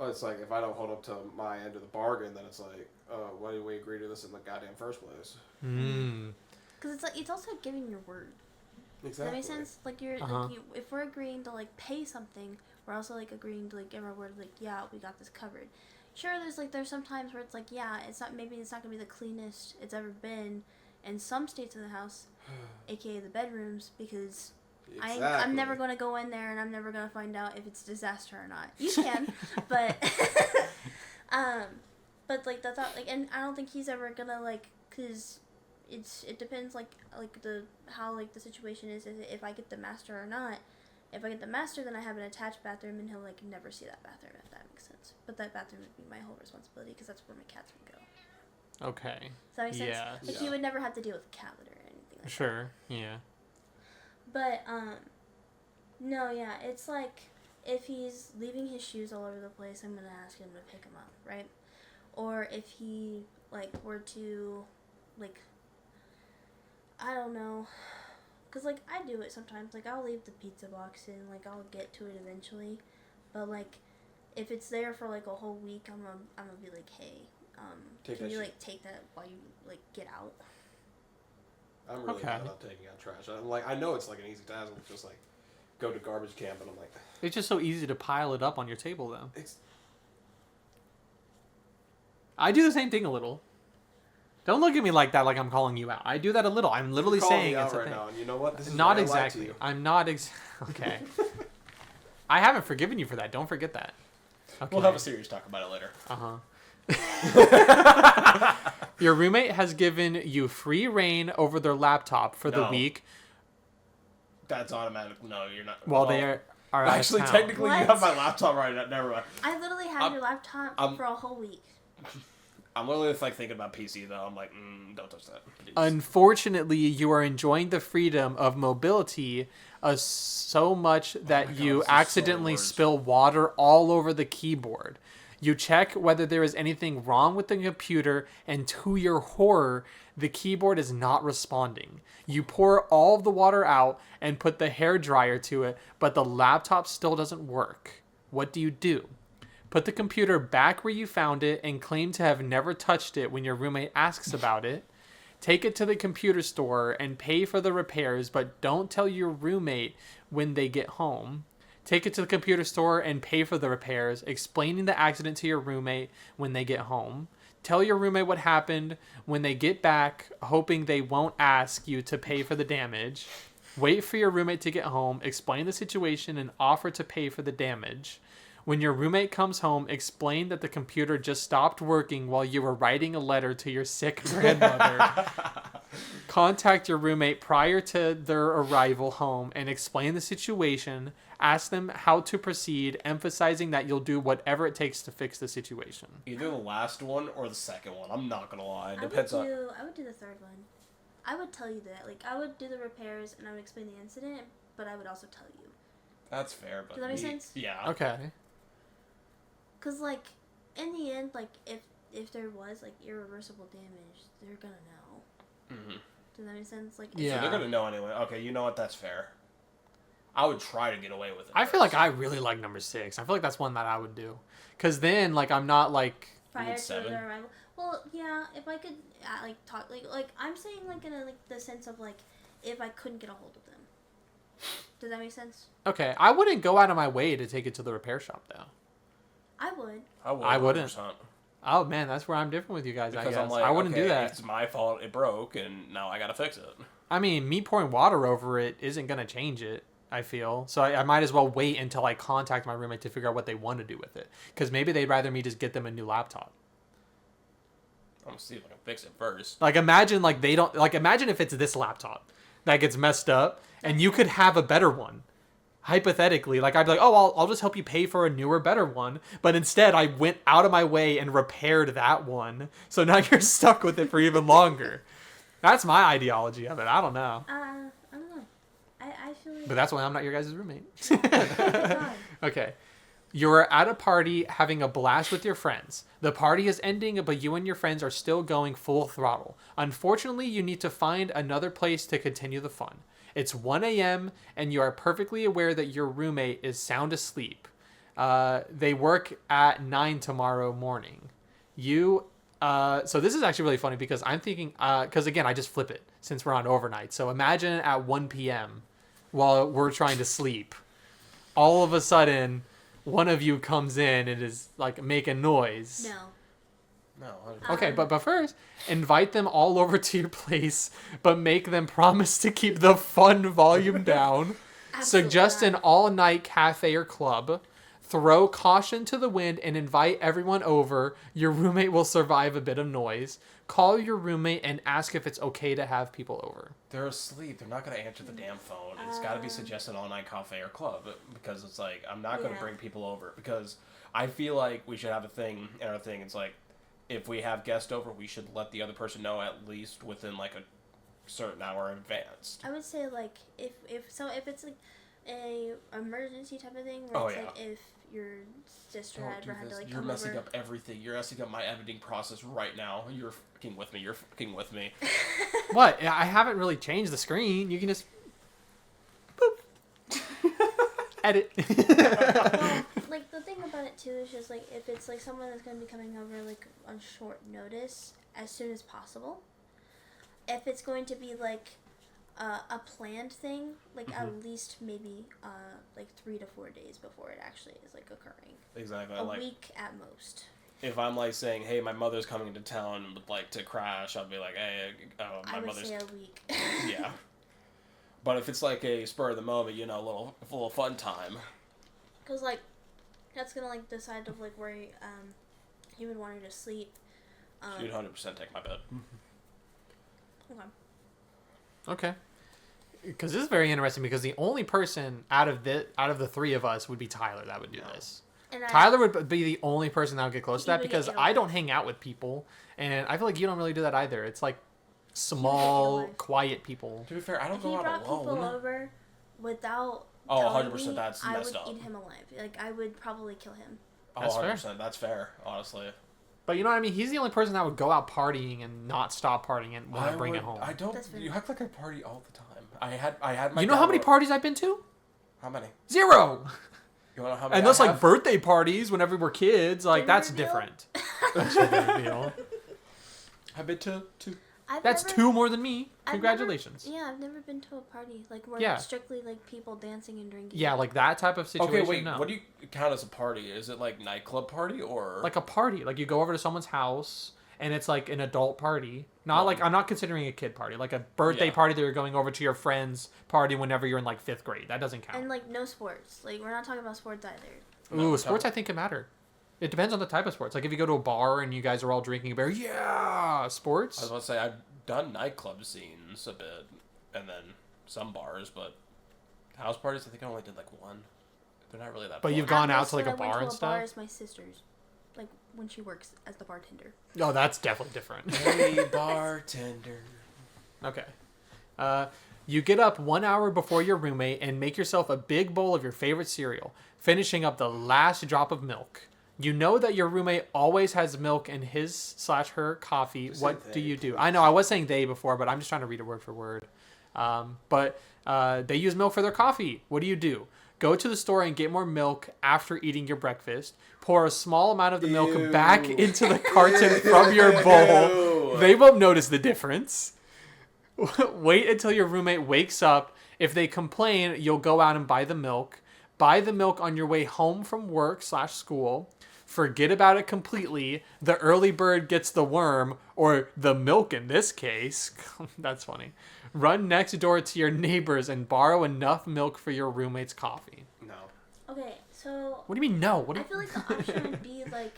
it's like if I don't hold up to my end of the bargain, then it's like, why did we agree to this in the goddamn first place? Because it's also giving your word. Exactly. Does that make sense? Like if we're agreeing to like pay something, we're also like agreeing to like give our word. Like, yeah, we got this covered. Sure, there's some times where it's like, yeah, it's not gonna be the cleanest it's ever been in some states of the house, aka the bedrooms, because Exactly. I'm never gonna go in there and I'm never gonna find out if it's a disaster or not. You can, but but like that's not like, and I don't think he's ever gonna like, cause it depends like how the situation is if I get the master or not. If I get the master, then I have an attached bathroom, and he'll like never see that bathroom, if that makes sense. But that bathroom would be my whole responsibility, because that's where my cats would go. Okay. Does that make sense? Yeah. Like he would never have to deal with a cat litter or anything like Sure. Yeah. that. But no, yeah, it's like if he's leaving his shoes all over the place, I'm gonna ask him to pick them up, right? Or if he like were to like, I don't know. Because, like, I do it sometimes. Like, I'll leave the pizza box in. Like, I'll get to it eventually. But, like, if it's there for, like, a whole week, I'm gonna be like, hey, can you, like, take that while you, like, get out? I'm really bad about taking out trash. I'm like, I know it's, like, an easy task. It's just, like, go to garbage can, but I'm like... It's just so easy to pile it up on your table, though. I do the same thing a little. Don't look at me like that, like I'm calling you out. I do that a little. I'm literally saying it's a thing. Now, and you know what? This is not why exactly. I lied to you. I'm not okay. I haven't forgiven you for that. Don't forget that. Okay. We'll have a serious talk about it later. Your roommate has given you free reign over their laptop for the week. That's automatic. No, you're not. Well, they are actually technically you have my laptop right now. Never mind. I literally had your laptop for a whole week. I'm literally like thinking about PC though. I'm like, don't touch that. Please. Unfortunately, you are enjoying the freedom of mobility so much that you accidentally spill water all over the keyboard. You check whether there is anything wrong with the computer, and to your horror, the keyboard is not responding. You pour all of the water out and put the hairdryer to it, but the laptop still doesn't work. What do? Put the computer back where you found it and claim to have never touched it when your roommate asks about it. Take it to the computer store and pay for the repairs, but don't tell your roommate when they get home. Take it to the computer store and pay for the repairs, explaining the accident to your roommate when they get home. Tell your roommate what happened when they get back, hoping they won't ask you to pay for the damage. Wait for your roommate to get home, explain the situation, and offer to pay for the damage. When your roommate comes home, explain that the computer just stopped working while you were writing a letter to your sick grandmother. Contact your roommate prior to their arrival home and explain the situation. Ask them how to proceed, emphasizing that you'll do whatever it takes to fix the situation. Either the last one or the second one. I'm not gonna lie. It I depends on. I would do the third one. I would tell you that. Like, I would do the repairs and I would explain the incident, but I would also tell you. That's fair, but Does that make sense? Yeah. Okay. Cause like, in the end, like if there was like irreversible damage, they're gonna know. Mm-hmm. Does that make sense? Like, Yeah, so they're gonna know anyway. Okay, you know what? That's fair. I would try to get away with it. I feel like I really like number 6. I feel like that's one that I would do. Cause then, like, I'm not like prior to their arrival. Well, yeah, if I could like talk, like I'm saying, like in a, like the sense of like if I couldn't get a hold of them. Does that make sense? Okay, I wouldn't go out of my way to take it to the repair shop, though. I would. I wouldn't. 100%. Oh, man, that's where I'm different with you guys, Because I guess. I'm like, I wouldn't do that. It's my fault. It broke, and now I gotta fix it. I mean, me pouring water over it isn't going to change it, I feel. So I might as well wait until I contact my roommate to figure out what they want to do with it. Because maybe they'd rather me just get them a new laptop. I'm gonna see if I can fix it first. Like, imagine, like, they don't... Like, imagine if it's this laptop that gets messed up, and you could have a better one. Hypothetically, like, I'd be like, oh, I'll just help you pay for a newer, better one. But instead, I went out of my way and repaired that one. So now you're stuck with it for even longer. That's my ideology of it. I don't know. I don't know. I feel like... But that's why I'm not your guys' roommate. God. Okay. You're at a party having a blast with your friends. The party is ending, but you and your friends are still going full throttle. Unfortunately, you need to find another place to continue the fun. It's 1 a.m., and you are perfectly aware that your roommate is sound asleep. They work at 9 tomorrow morning. So this is actually really funny because I'm thinking, because again, I just flip it since we're on overnight. So imagine at 1 p.m. while we're trying to sleep, all of a sudden, one of you comes in and is like making noise. No. No. Okay, but first, invite them all over to your place, but make them promise to keep the fun volume down. Absolutely Suggest not. an all-night cafe or club. Throw caution to the wind and invite everyone over. Your roommate will survive a bit of noise. Call your roommate and ask if it's okay to have people over. They're asleep. They're not going to answer the damn phone. It's got to be suggested all-night cafe or club because it's like, I'm not going to Yeah. bring people over because I feel like we should have a thing in our thing. It's like, if we have guests over, we should let the other person know at least within like a certain hour in advance. I would say like if it's like a emergency type of thing, where Oh, it's yeah. like if your sister Don't ever do had to this. like You're come messing over. up everything. You're messing up my editing process right now. You're fucking with me. You're fucking with me. What? I haven't really changed the screen. You can just... Boop. Edit. Well, like the thing about it too is just like if it's like someone that's gonna be coming over like on short notice, as soon as possible. If it's going to be like a planned thing, like at least maybe like 3 to 4 days before it actually is like occurring. Exactly. A Like, week at most. if I'm like saying, hey, my mother's coming into town and would like to crash, I'll be like, hey, I my would mother's... say a week. Yeah. But if it's like a spur of the moment, you know, a little fun time. Because like that's gonna like decide of like where he would want her to sleep. You'd 100% take my bed. Okay. Okay. Because this is very interesting because the only person out of the three of us would be Tyler that would do this. And Tyler would be the only person that would get close to He that would because get ill I with. don't hang out with people, and I feel like you don't really do that either. It's like ill small, with. quiet people. To be fair, I don't If he go out brought people alone. over without Oh, telling 100%, me, that's I messed would up. eat him alive. Like I would probably kill him. Oh, That's fair. 100%. That's fair, honestly. But you know what I mean? He's the only person that would go out partying and not stop partying and want to bring it home. I don't. That's fair. You act like I party all the time. I had my. You know how many dad- parties I've been to? How many? 0. You wanna know how many? And that's I like have? birthday parties whenever we're kids. Like, Gender that's reveal? different. Gender reveal. I've been to two. That's 2 more than me. I've Congratulations. I've never been to a party like where Yeah. it's strictly like people dancing and drinking. Yeah, like that type of situation. Okay, wait. No. What do you count as a party? Is it like nightclub party or Like a party. Like you go over to someone's house and it's like an adult party. Not like, I'm not considering a kid party. Like a birthday Yeah. party that you're going over to your friend's party whenever you're in like 5th grade. That doesn't count. And like no sports. Like we're not talking about sports either. No, Ooh, sports I think can matter. It depends on the type of sports. Like if you go to a bar and you guys are all drinking a beer, yeah, sports. I was about to say I've done nightclub scenes a bit, and then some bars, but house parties I think I only did like one. They're not really that. But fun. you've gone At out most to like that a I went bar to and a bar stuff. is my sister's. Like when she works as the bartender. Oh, that's definitely different. Hey bartender. Okay. You get up 1 hour before your roommate and make yourself a big bowl of your favorite cereal, finishing up the last drop of milk. You know that your roommate always has milk in his/her coffee. Just What say do they, you do? I know I was saying they before, but I'm just trying to read it word for word. But they use milk for their coffee. What do you do? Go to the store and get more milk after eating your breakfast. Pour a small amount of the milk Ew. back into the carton from your bowl. Ew. They won't notice the difference. Wait until your roommate wakes up If they complain, you'll go out and buy the milk. Buy the milk on your way home from work/school. Forget about it completely. The early bird gets the worm, or the milk in this case. That's funny. Run next door to your neighbors and borrow enough milk for your roommate's coffee. No. Okay, so What do you mean no? I feel like the option would be like,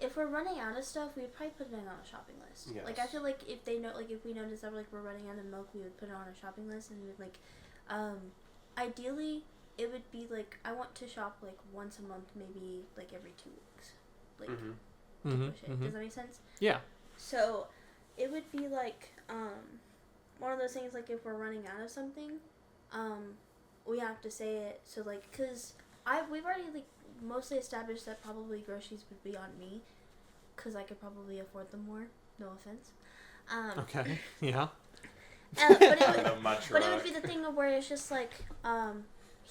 if we're running out of stuff, we'd probably put it on a shopping list. Yes. Like I feel like if they know, like if we notice that we're running out of milk, we would put it on a shopping list, and we would like, ideally, it would be like I want to shop like once a month, maybe like every 2 weeks, like to push it. Does that make sense? Yeah. So, it would be like one of those things like if we're running out of something, we have to say it. So like, cause we've already like mostly established that probably groceries would be on me, cause I could probably afford them more. No offense. Okay. Yeah. But it would be the thing of where it's just like,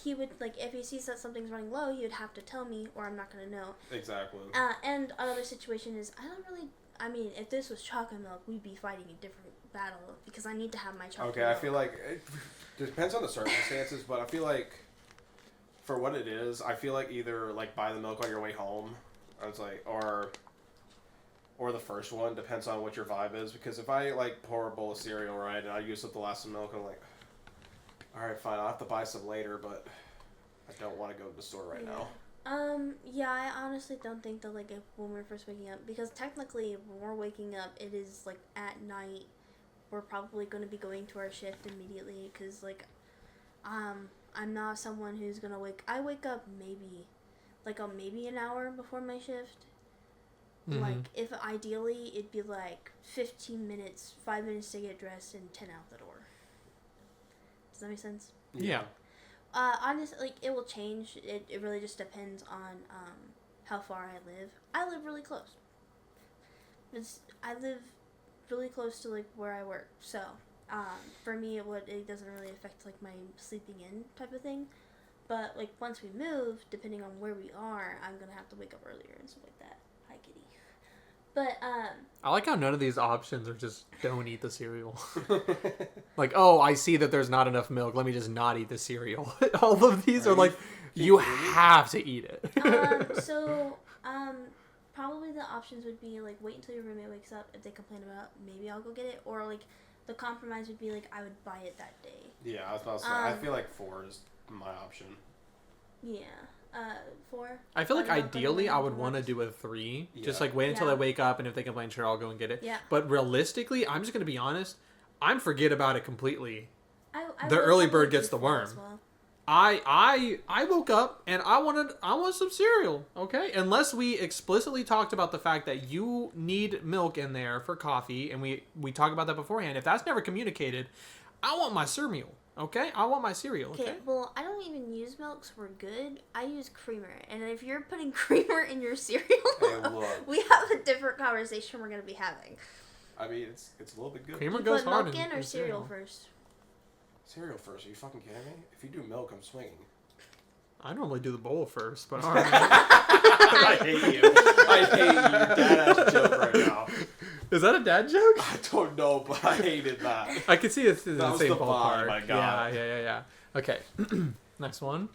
he would, like, if he sees that something's running low, he would have to tell me, or I'm not going to know. Exactly. And another situation is, I mean, if this was chocolate milk, we'd be fighting a different battle, because I need to have my chocolate milk. Okay, I feel like, it depends on the circumstances, but I feel like, for what it is, I feel like either, like, buy the milk on your way home, I was like, or the first one, depends on what your vibe is, because if I, like, pour a bowl of cereal, right, and I use up the last of milk, I'm like, alright, fine, I'll have to buy some later, but I don't want to go to the store right now. Yeah, I honestly don't think that, like, when we're first waking up, because technically, when we're waking up, it is, like, at night, we're probably going to be going to our shift immediately, because, like, I'm not someone who's going to I wake up maybe an hour before my shift. Like, if ideally, it'd be, like, 15 minutes, 5 minutes to get dressed, and 10 out the door. Does that make sense? Yeah. Honestly, like, it will change. It really just depends on how far I live. I live really close. I live really close to, like, where I work. So, for me, it doesn't really affect, like, my sleeping in type of thing. But, like, once we move, depending on where we are, I'm going to have to wake up earlier and stuff like that. Hi, kitty. But, I like how none of these options are just don't eat the cereal. Like, oh, I see that there's not enough milk. Let me just not eat the cereal. All of these are like, you have to eat it. Probably the options would be, like, wait until your roommate wakes up. If they complain about, maybe I'll go get it. Or, like, the compromise would be, like, I would buy it that day. Yeah, I was about to say, I feel like 4 is my option. Yeah. 4. I feel like ideally I would want to do a 3. Yeah. Just like wait until they wake up, and if they complain, sure, I'll go and get it. Yeah. But realistically, I'm just going to be honest. I'm forget about it completely. The early bird gets the worm. Well. I woke up and I want some cereal, okay? Unless we explicitly talked about the fact that you need milk in there for coffee, and we talk about that beforehand. If that's never communicated, I want my cereal. Okay, I want my cereal. Okay. Well, I don't even use milk, so we're good. I use creamer, and if you're putting creamer in your cereal, we have a different conversation we're gonna be having. I mean, it's a little bit good. Creamer goes hard. Milk in or cereal first? Cereal first? Are you fucking kidding me? If you do milk, I'm swinging. I normally do the bowl first, but alright. I hate you. I hate you. Dad-ass joke right now. Is that a dad joke? I don't know, but I hated that. I can see it's in the same ballpark. My God. Yeah. Okay. Next one.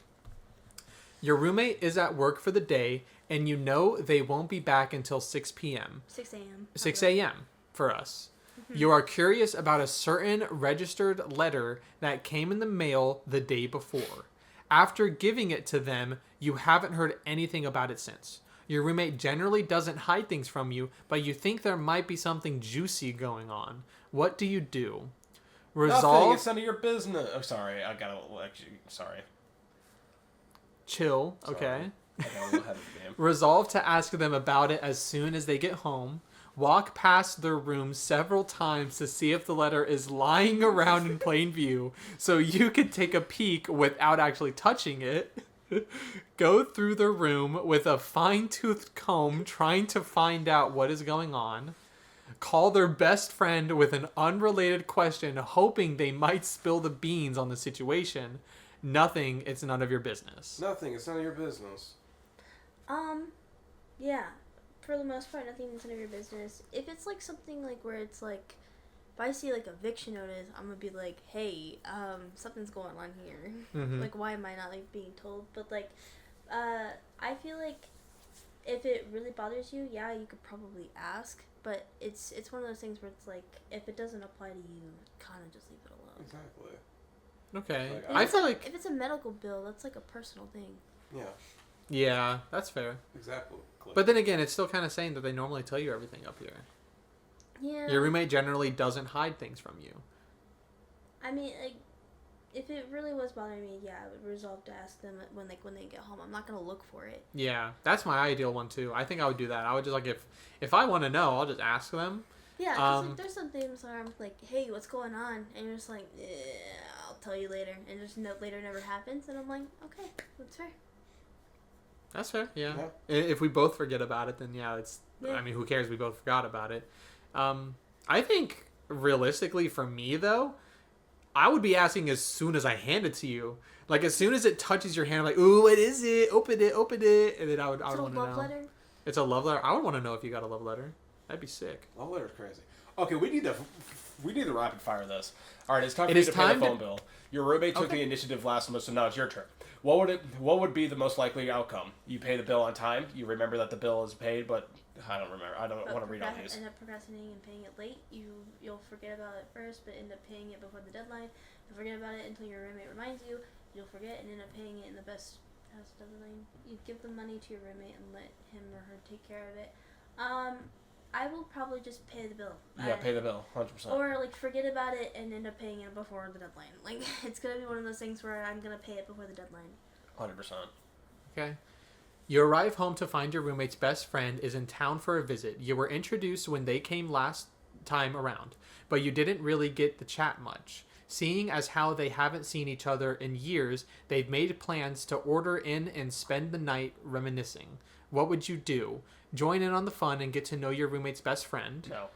Your roommate is at work for the day, and you know they won't be back until 6 p.m. 6 a.m. 6 a.m. for us. You are curious about a certain registered letter that came in the mail the day before. After giving it to them, you haven't heard anything about it since. Your roommate generally doesn't hide things from you, but you think there might be something juicy going on. What do you do? Nothing. It's none of your business. Oh, sorry. Sorry. Chill. Sorry. Okay. I got a little ahead of the game. Resolve to ask them about it as soon as they get home. Walk past their room several times to see if the letter is lying around in plain view so you can take a peek without actually touching it. Go through the room with a fine-toothed comb trying to find out what is going on. Call their best friend with an unrelated question hoping they might spill the beans on the situation. Nothing, it's none of your business. Nothing, it's none of your business. Yeah. For the most part, nothing is none of your business. If it's, like, something, like, where it's, like, if I see like eviction notice, I'm gonna be like, hey, something's going on here. Mm-hmm. Like, why am I not like being told? But like, I feel like if it really bothers you, yeah, you could probably ask. But it's one of those things where it's like, if it doesn't apply to you, kind of just leave it alone. Exactly. Okay. Like, I feel like if it's a medical bill, that's like a personal thing. Yeah. Yeah, that's fair. Exactly. But then again, it's still kind of saying that they normally tell you everything up here. Yeah. Your roommate generally doesn't hide things from you. I mean, like, if it really was bothering me, yeah, I would resolve to ask them when they get home. I'm not gonna look for it. Yeah, that's my ideal one too. I think I would do that. I would just like if I want to know, I'll just ask them. Yeah, because like, there's some things where I'm like, hey, what's going on? And you're just like, I'll tell you later. And just later never happens. And I'm like, okay, that's fair. That's fair. Yeah. If we both forget about it, then yeah, it's. Yeah. I mean, who cares? We both forgot about it. I think realistically, for me though, I would be asking as soon as I hand it to you. Like as soon as it touches your hand, I'm like, ooh, what is it? Open it, and then I would want to know. It's a love letter. It's a love letter. I would want to know if you got a love letter. That'd be sick. Love letter's crazy. Okay, we need to rapid fire this. All right, it's time for you to pay the phone bill. Your roommate took the initiative last month, so now it's your turn. What would be the most likely outcome? You pay the bill on time. You remember that the bill is paid, but I don't remember. I don't want to read all these. End up procrastinating and paying it late. You'll forget about it first, but end up paying it before the deadline. You'll forget about it until your roommate reminds you. You'll forget and end up paying it in the best deadline. You give the money to your roommate and let him or her take care of it. I will probably just pay the bill. Yeah, pay the bill, 100%. Or like forget about it and end up paying it before the deadline. Like it's gonna be one of those things where I'm gonna pay it before the deadline. 100%. Okay. You arrive home to find your roommate's best friend is in town for a visit. You were introduced when they came last time around, but you didn't really get to chat much. Seeing as how they haven't seen each other in years, they've made plans to order in and spend the night reminiscing. What would you do? Join in on the fun and get to know your roommate's best friend. No.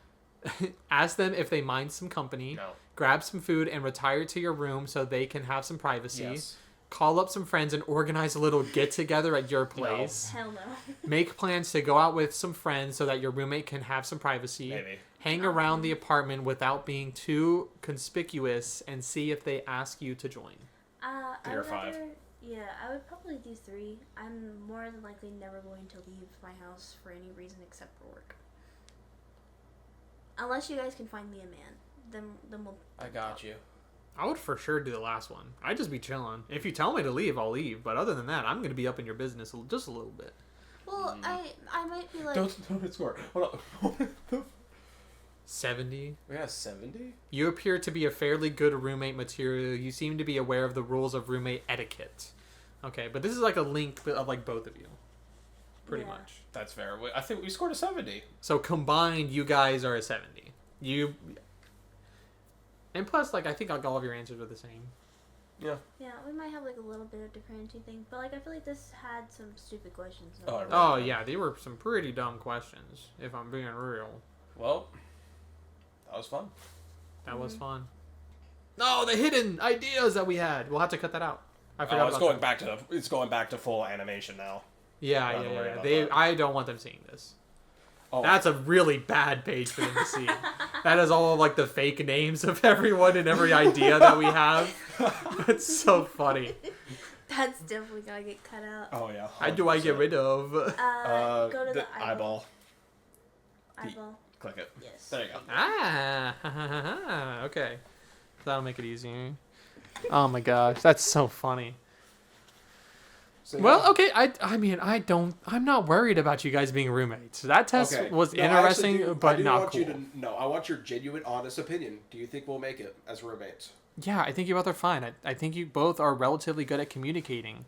Ask them if they mind some company. No. Grab some food and retire to your room so they can have some privacy. Yes. Call up some friends and organize a little get-together at your place. No. Hell no. Make plans to go out with some friends so that your roommate can have some privacy. Maybe. Hang around the apartment without being too conspicuous and see if they ask you to join. 3 or 5. Yeah, I would probably do 3. I'm more than likely never going to leave my house for any reason except for work. Unless you guys can find me a man. Then we'll... I got you. I would for sure do the last one. I'd just be chilling. If you tell me to leave, I'll leave. But other than that, I'm going to be up in your business just a little bit. Well, I might be like... Don't score. Hold on. 70. Yeah, 70? You appear to be a fairly good roommate material. You seem to be aware of the rules of roommate etiquette. Okay, but this is like a link of like both of you. Pretty much. That's fair. I think we scored a 70. So combined, you guys are a 70. And plus, like, I think all of your answers are the same. Yeah. Yeah, we might have like a little bit of differentiating thing, but like I feel like this had some stupid questions. Oh yeah, they were some pretty dumb questions, if I'm being real. Well, that was fun. That was fun. No, the hidden ideas that we had. We'll have to cut that out. I forgot. It's going back to full animation now. Yeah. I don't want them seeing this. Oh. That's a really bad page for them to see. That is all of like the fake names of everyone and every idea that we have. It's so funny. That's definitely gotta get cut out. Oh yeah. 100%. How do I get rid of? Go to the eyeball. Eyeball. Click it. Yes. There you go. Okay. That'll make it easier. Oh my gosh, that's so funny. So, well, okay. I'm not worried about you guys being roommates. That test was interesting, but not cool. I want your genuine, honest opinion. Do you think we'll make it as roommates? Yeah, I think you both are fine. I think you both are relatively good at communicating.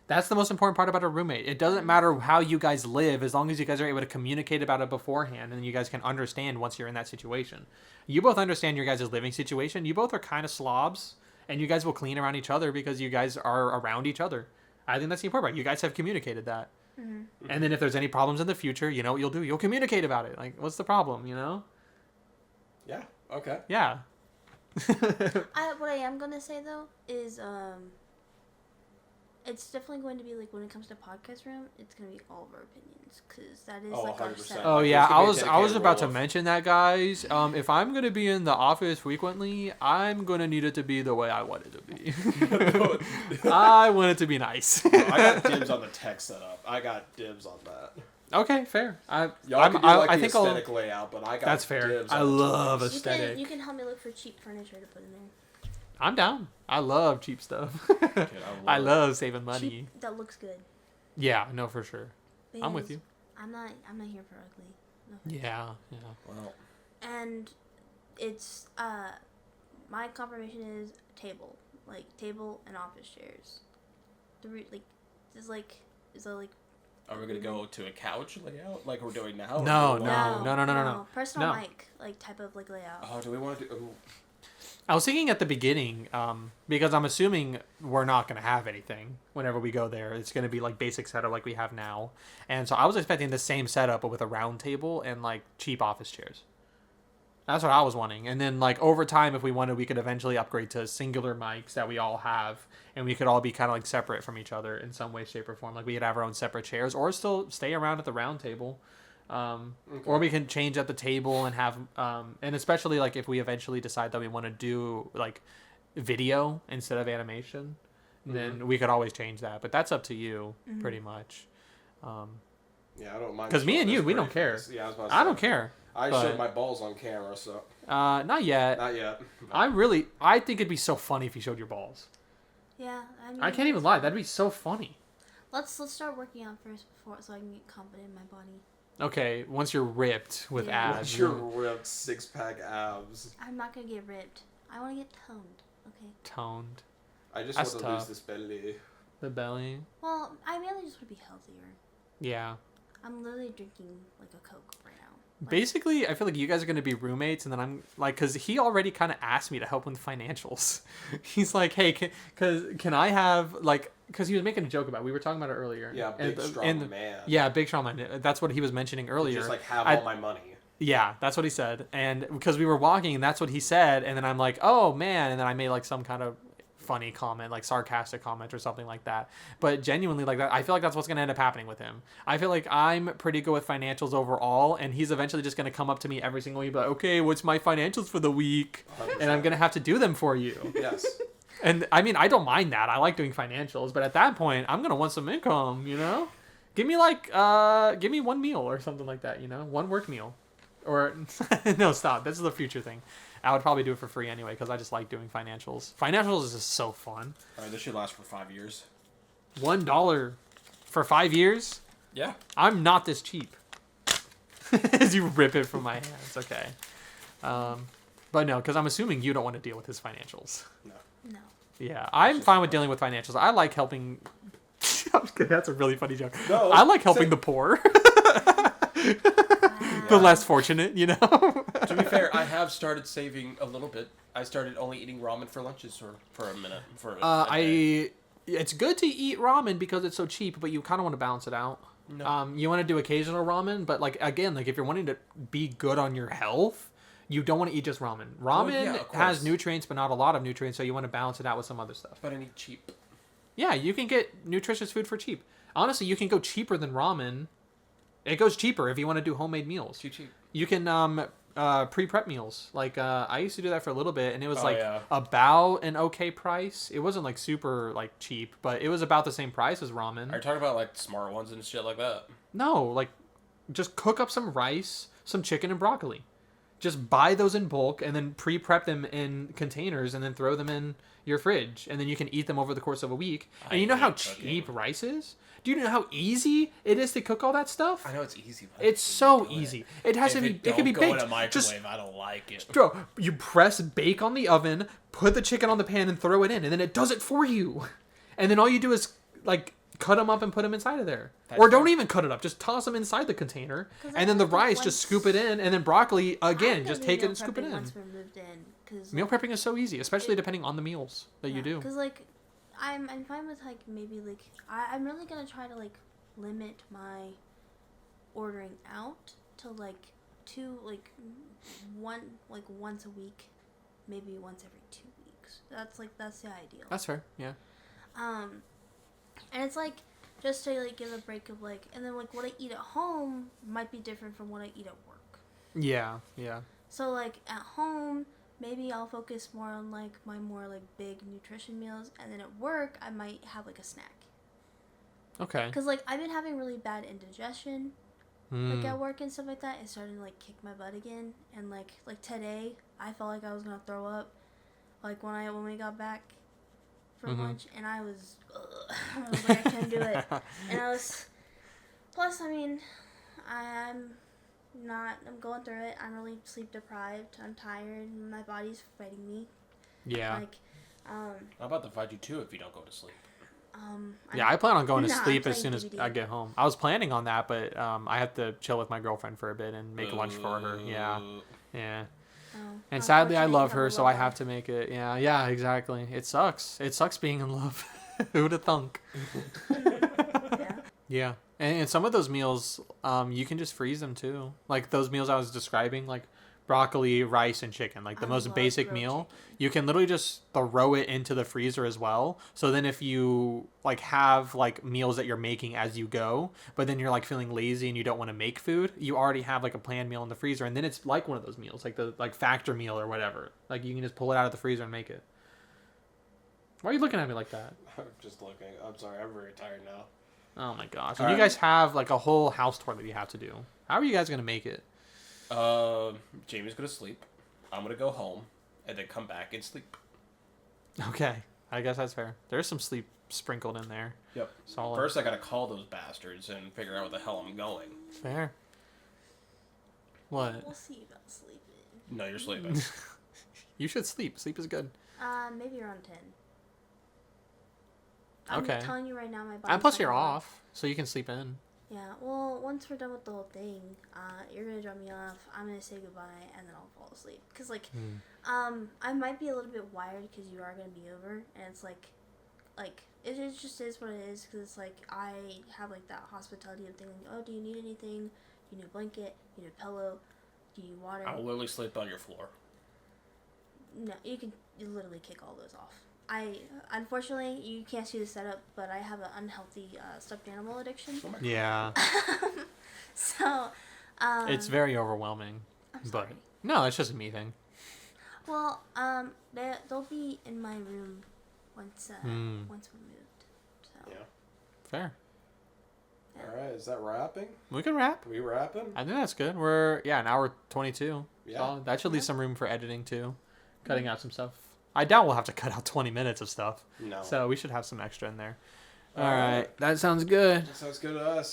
That's the most important part about a roommate. It doesn't matter how you guys live, as long as you guys are able to communicate about it beforehand, and you guys can understand once you're in that situation. You both understand your guys' living situation. You both are kind of slobs, and you guys will clean around each other because you guys are around each other. I think that's the important part. You guys have communicated that. Mm-hmm. And then if there's any problems in the future, you know what you'll do? You'll communicate about it. Like, what's the problem, you know? Yeah. Okay. Yeah. What I am going to say, though, is it's definitely going to be like when it comes to podcast room, it's going to be all of our opinions because that is Oh, like our 100%. setup. Oh Like, yeah, there's gonna be a I was dedicated about role to of- mention that, guys. If I'm gonna be in the office frequently, I'm gonna need it to be the way I want it to be. I want it to be nice. I got dibs on the tech setup. I got dibs on that. Okay, fair. Y'all can do like I the think I'll. aesthetic layout, but I got That's fair. dibs I on the love toys. aesthetic. You can help me look for cheap furniture to put in there. I'm down. I love cheap stuff. Dude, I love saving money. Cheap that looks good. Yeah, no, for sure. I'm with Because you. I'm not here for ugly. No offense. Yeah, yeah. Well, And it's my confirmation is table and office chairs. Is that like are we gonna go to a couch layout like we're doing now? or No, do we no. want- personal No. mic type of layout. Oh, do we want to do? I was thinking at the beginning, because I'm assuming we're not going to have anything whenever we go there. It's going to be like basic setup like we have now. And so I was expecting the same setup, but with a round table and like cheap office chairs. That's what I was wanting. And then like over time, if we wanted, we could eventually upgrade to singular mics that we all have. And we could all be kind of like separate from each other in some way, shape, or form. Like we could have our own separate chairs or still stay around at the round table. Or we can change at the table and have, and especially like if we eventually decide that we want to do like video instead of animation, then we could always change that. But that's up to you, pretty much. Yeah, I don't mind. 'Cause me and showing you, this we don't pretty care. face. Yeah, I was about to I say. don't care. I but- showed my balls on camera, so Not yet. not yet. I think it'd be so funny if you showed your balls. Yeah, I can't even lie. That'd be so funny. Let's start working out first before so I can get confident in my body. Okay, once you're ripped with Yeah. abs. What's your ripped six-pack abs? I'm not gonna get ripped. I want to get toned. Okay. Toned. I just That's want to tough. lose this belly. The belly. Well, I mainly just want to be healthier. Yeah. I'm literally drinking like a Coke right now. Like, Basically, I feel like you guys are going to be roommates, and then I'm like, because he already kind of asked me to help with financials. He's like, hey, can I have, like, because he was making a joke about it. We were talking about it earlier. Yeah, big strong man. Yeah, big strong man. That's what he was mentioning earlier. Just like have all my money. Yeah, that's what he said. And because we were walking, and that's what he said, and then I'm like, oh, man. And then I made, like, some kind of funny comment, like sarcastic comment or something like that. But genuinely, like that, I feel like that's what's going to end up happening with him. I feel like I'm pretty good with financials overall, and he's eventually just going to come up to me every single week, like, okay, what's my financials for the week? 100%. And I'm going to have to do them for you. Yes. And I mean, I don't mind that. I like doing financials, but at that point, I'm going to want some income, you know? Give me give me one meal or something like that, you know? One work meal. Or, no, stop. This is the future thing. I would probably do it for free anyway because I just like doing financials. Financials is just so fun. All right, this should last for 5 years. $1 for 5 years? Yeah. I'm not this cheap. As you rip it from my hands. Okay. But no, because I'm assuming you don't want to deal with his financials. No. no. Yeah, I'm fine with dealing with financials. I like helping. I'm just kidding. That's a really funny joke. No, I like helping say- the poor. Wow. The less fortunate, you know? To be fair, I have started saving a little bit. I started only eating ramen for lunches for a minute. It's good to eat ramen because it's so cheap, but you kind of want to balance it out. No. You want to do occasional ramen, but like again, like if you're wanting to be good on your health, you don't want to eat just ramen. Ramen yeah, of has course. nutrients, but not a lot of nutrients, so you want to balance it out with some other stuff. But I need cheap. Yeah, you can get nutritious food for cheap. Honestly, you can go cheaper than ramen. It goes cheaper if you want to do homemade meals. Too cheap. You can pre-prep meals. Like I used to do that for a little bit, and it was Oh, like yeah. about an okay price. It wasn't like super like cheap, but it was about the same price as ramen. Are you talking about like smart ones and shit like that? No, like just cook up some rice, some chicken, and broccoli. Just buy those in bulk and then pre-prep them in containers and then throw them in your fridge, and then you can eat them over the course of a week. And you know how hate cooking. cheap rice is? Do you know how easy it is to cook all that stuff? I know it's easy. But It's so easy. It has to be. It can be go baked. in a microwave. Just I don't like it. bro, you press bake on the oven, put the chicken on the pan, and throw it in, and then it does it for you. And then all you do is like cut them up and put them inside of there, or don't even cut it up. Just toss them inside the container, 'Cause I and then the feel like rice once- just scoop it in, and then broccoli again, I'm just gonna take be it and scoop it meal in. Once we're moved in, cause Meal prepping is so easy, especially depending on the meals that you do. Because like, I'm fine with like maybe like I'm really gonna try to like limit my ordering out to like once a week, maybe once every 2 weeks. That's the ideal. That's fair. Yeah. And it's like just to like give a break of like, and then like what I eat at home might be different from what I eat at work. Yeah. So like at home, maybe I'll focus more on like my more like big nutrition meals, and then at work I might have like a snack. Okay. Cause like I've been having really bad indigestion, like at work and stuff like that. It's starting to like kick my butt again, and like today I felt like I was gonna throw up, like when we got back from lunch, and I was like I couldn't do it, and I was. Plus, I mean, I'm going through it. I'm really sleep deprived. I'm tired. My body's fighting me. Yeah. Like, I'm about to fight you too if you don't go to sleep. I plan on going to sleep I'm as soon as DVD. I get home. I was planning on that, but I have to chill with my girlfriend for a bit and make lunch for her. Yeah. Oh, And sadly, I unfortunately, love you have her, a so I love have life. to make it. Yeah, exactly. It sucks. It sucks being in love. Who'd have thunk? Yeah. Yeah. And some of those meals, you can just freeze them too. Like those meals I was describing, like broccoli, rice, and chicken, like the I most love basic grilled meal. chicken. You can literally just throw it into the freezer as well. So then if you like have like meals that you're making as you go, but then you're like feeling lazy and you don't want to make food, you already have like a planned meal in the freezer, and then it's like one of those meals, like the like factor meal or whatever. Like you can just pull it out of the freezer and make it. Why are you looking at me like that? I'm just looking. I'm sorry. I'm very tired now. Oh my gosh. All And you right. guys have like a whole house tour that you have to do. How are you guys going to make it? Jamie's gonna sleep. I'm gonna go home and then come back and sleep. Okay. I guess that's fair. There's some sleep sprinkled in there. Yep. Solid. First, I gotta call those bastards and figure out where the hell I'm going. Fair. What? We'll see about sleeping. No, you're sleeping. You should sleep. Sleep is good. Maybe around 10. I'm Okay. telling you right now, my body. And plus, you're off, so you can sleep in. Yeah. Well, once we're done with the whole thing, you're gonna drop me off. I'm gonna say goodbye, and then I'll fall asleep. Cause like, I might be a little bit wired because you are gonna be over, and it's like, it just is what it is. Cause it's like I have like that hospitality of thinking, oh, do you need anything? You need a blanket? You need a pillow? Do you need water? I will literally sleep on your floor. No, you literally kick all those off. Unfortunately, you can't see the setup, but I have an unhealthy stuffed animal addiction. Oh my God. Yeah. So, It's very overwhelming. I'm sorry. But no, it's just a me thing. Well, they'll be in my room once we moved. So. Yeah. Fair. All right. Is that wrapping? We can wrap. We wrapping? I think that's good. We're an hour 22. Yeah. So that should leave some room for editing too. Cutting out some stuff. I doubt we'll have to cut out 20 minutes of stuff. No. So we should have some extra in there. All All right. That sounds good. That sounds good to us.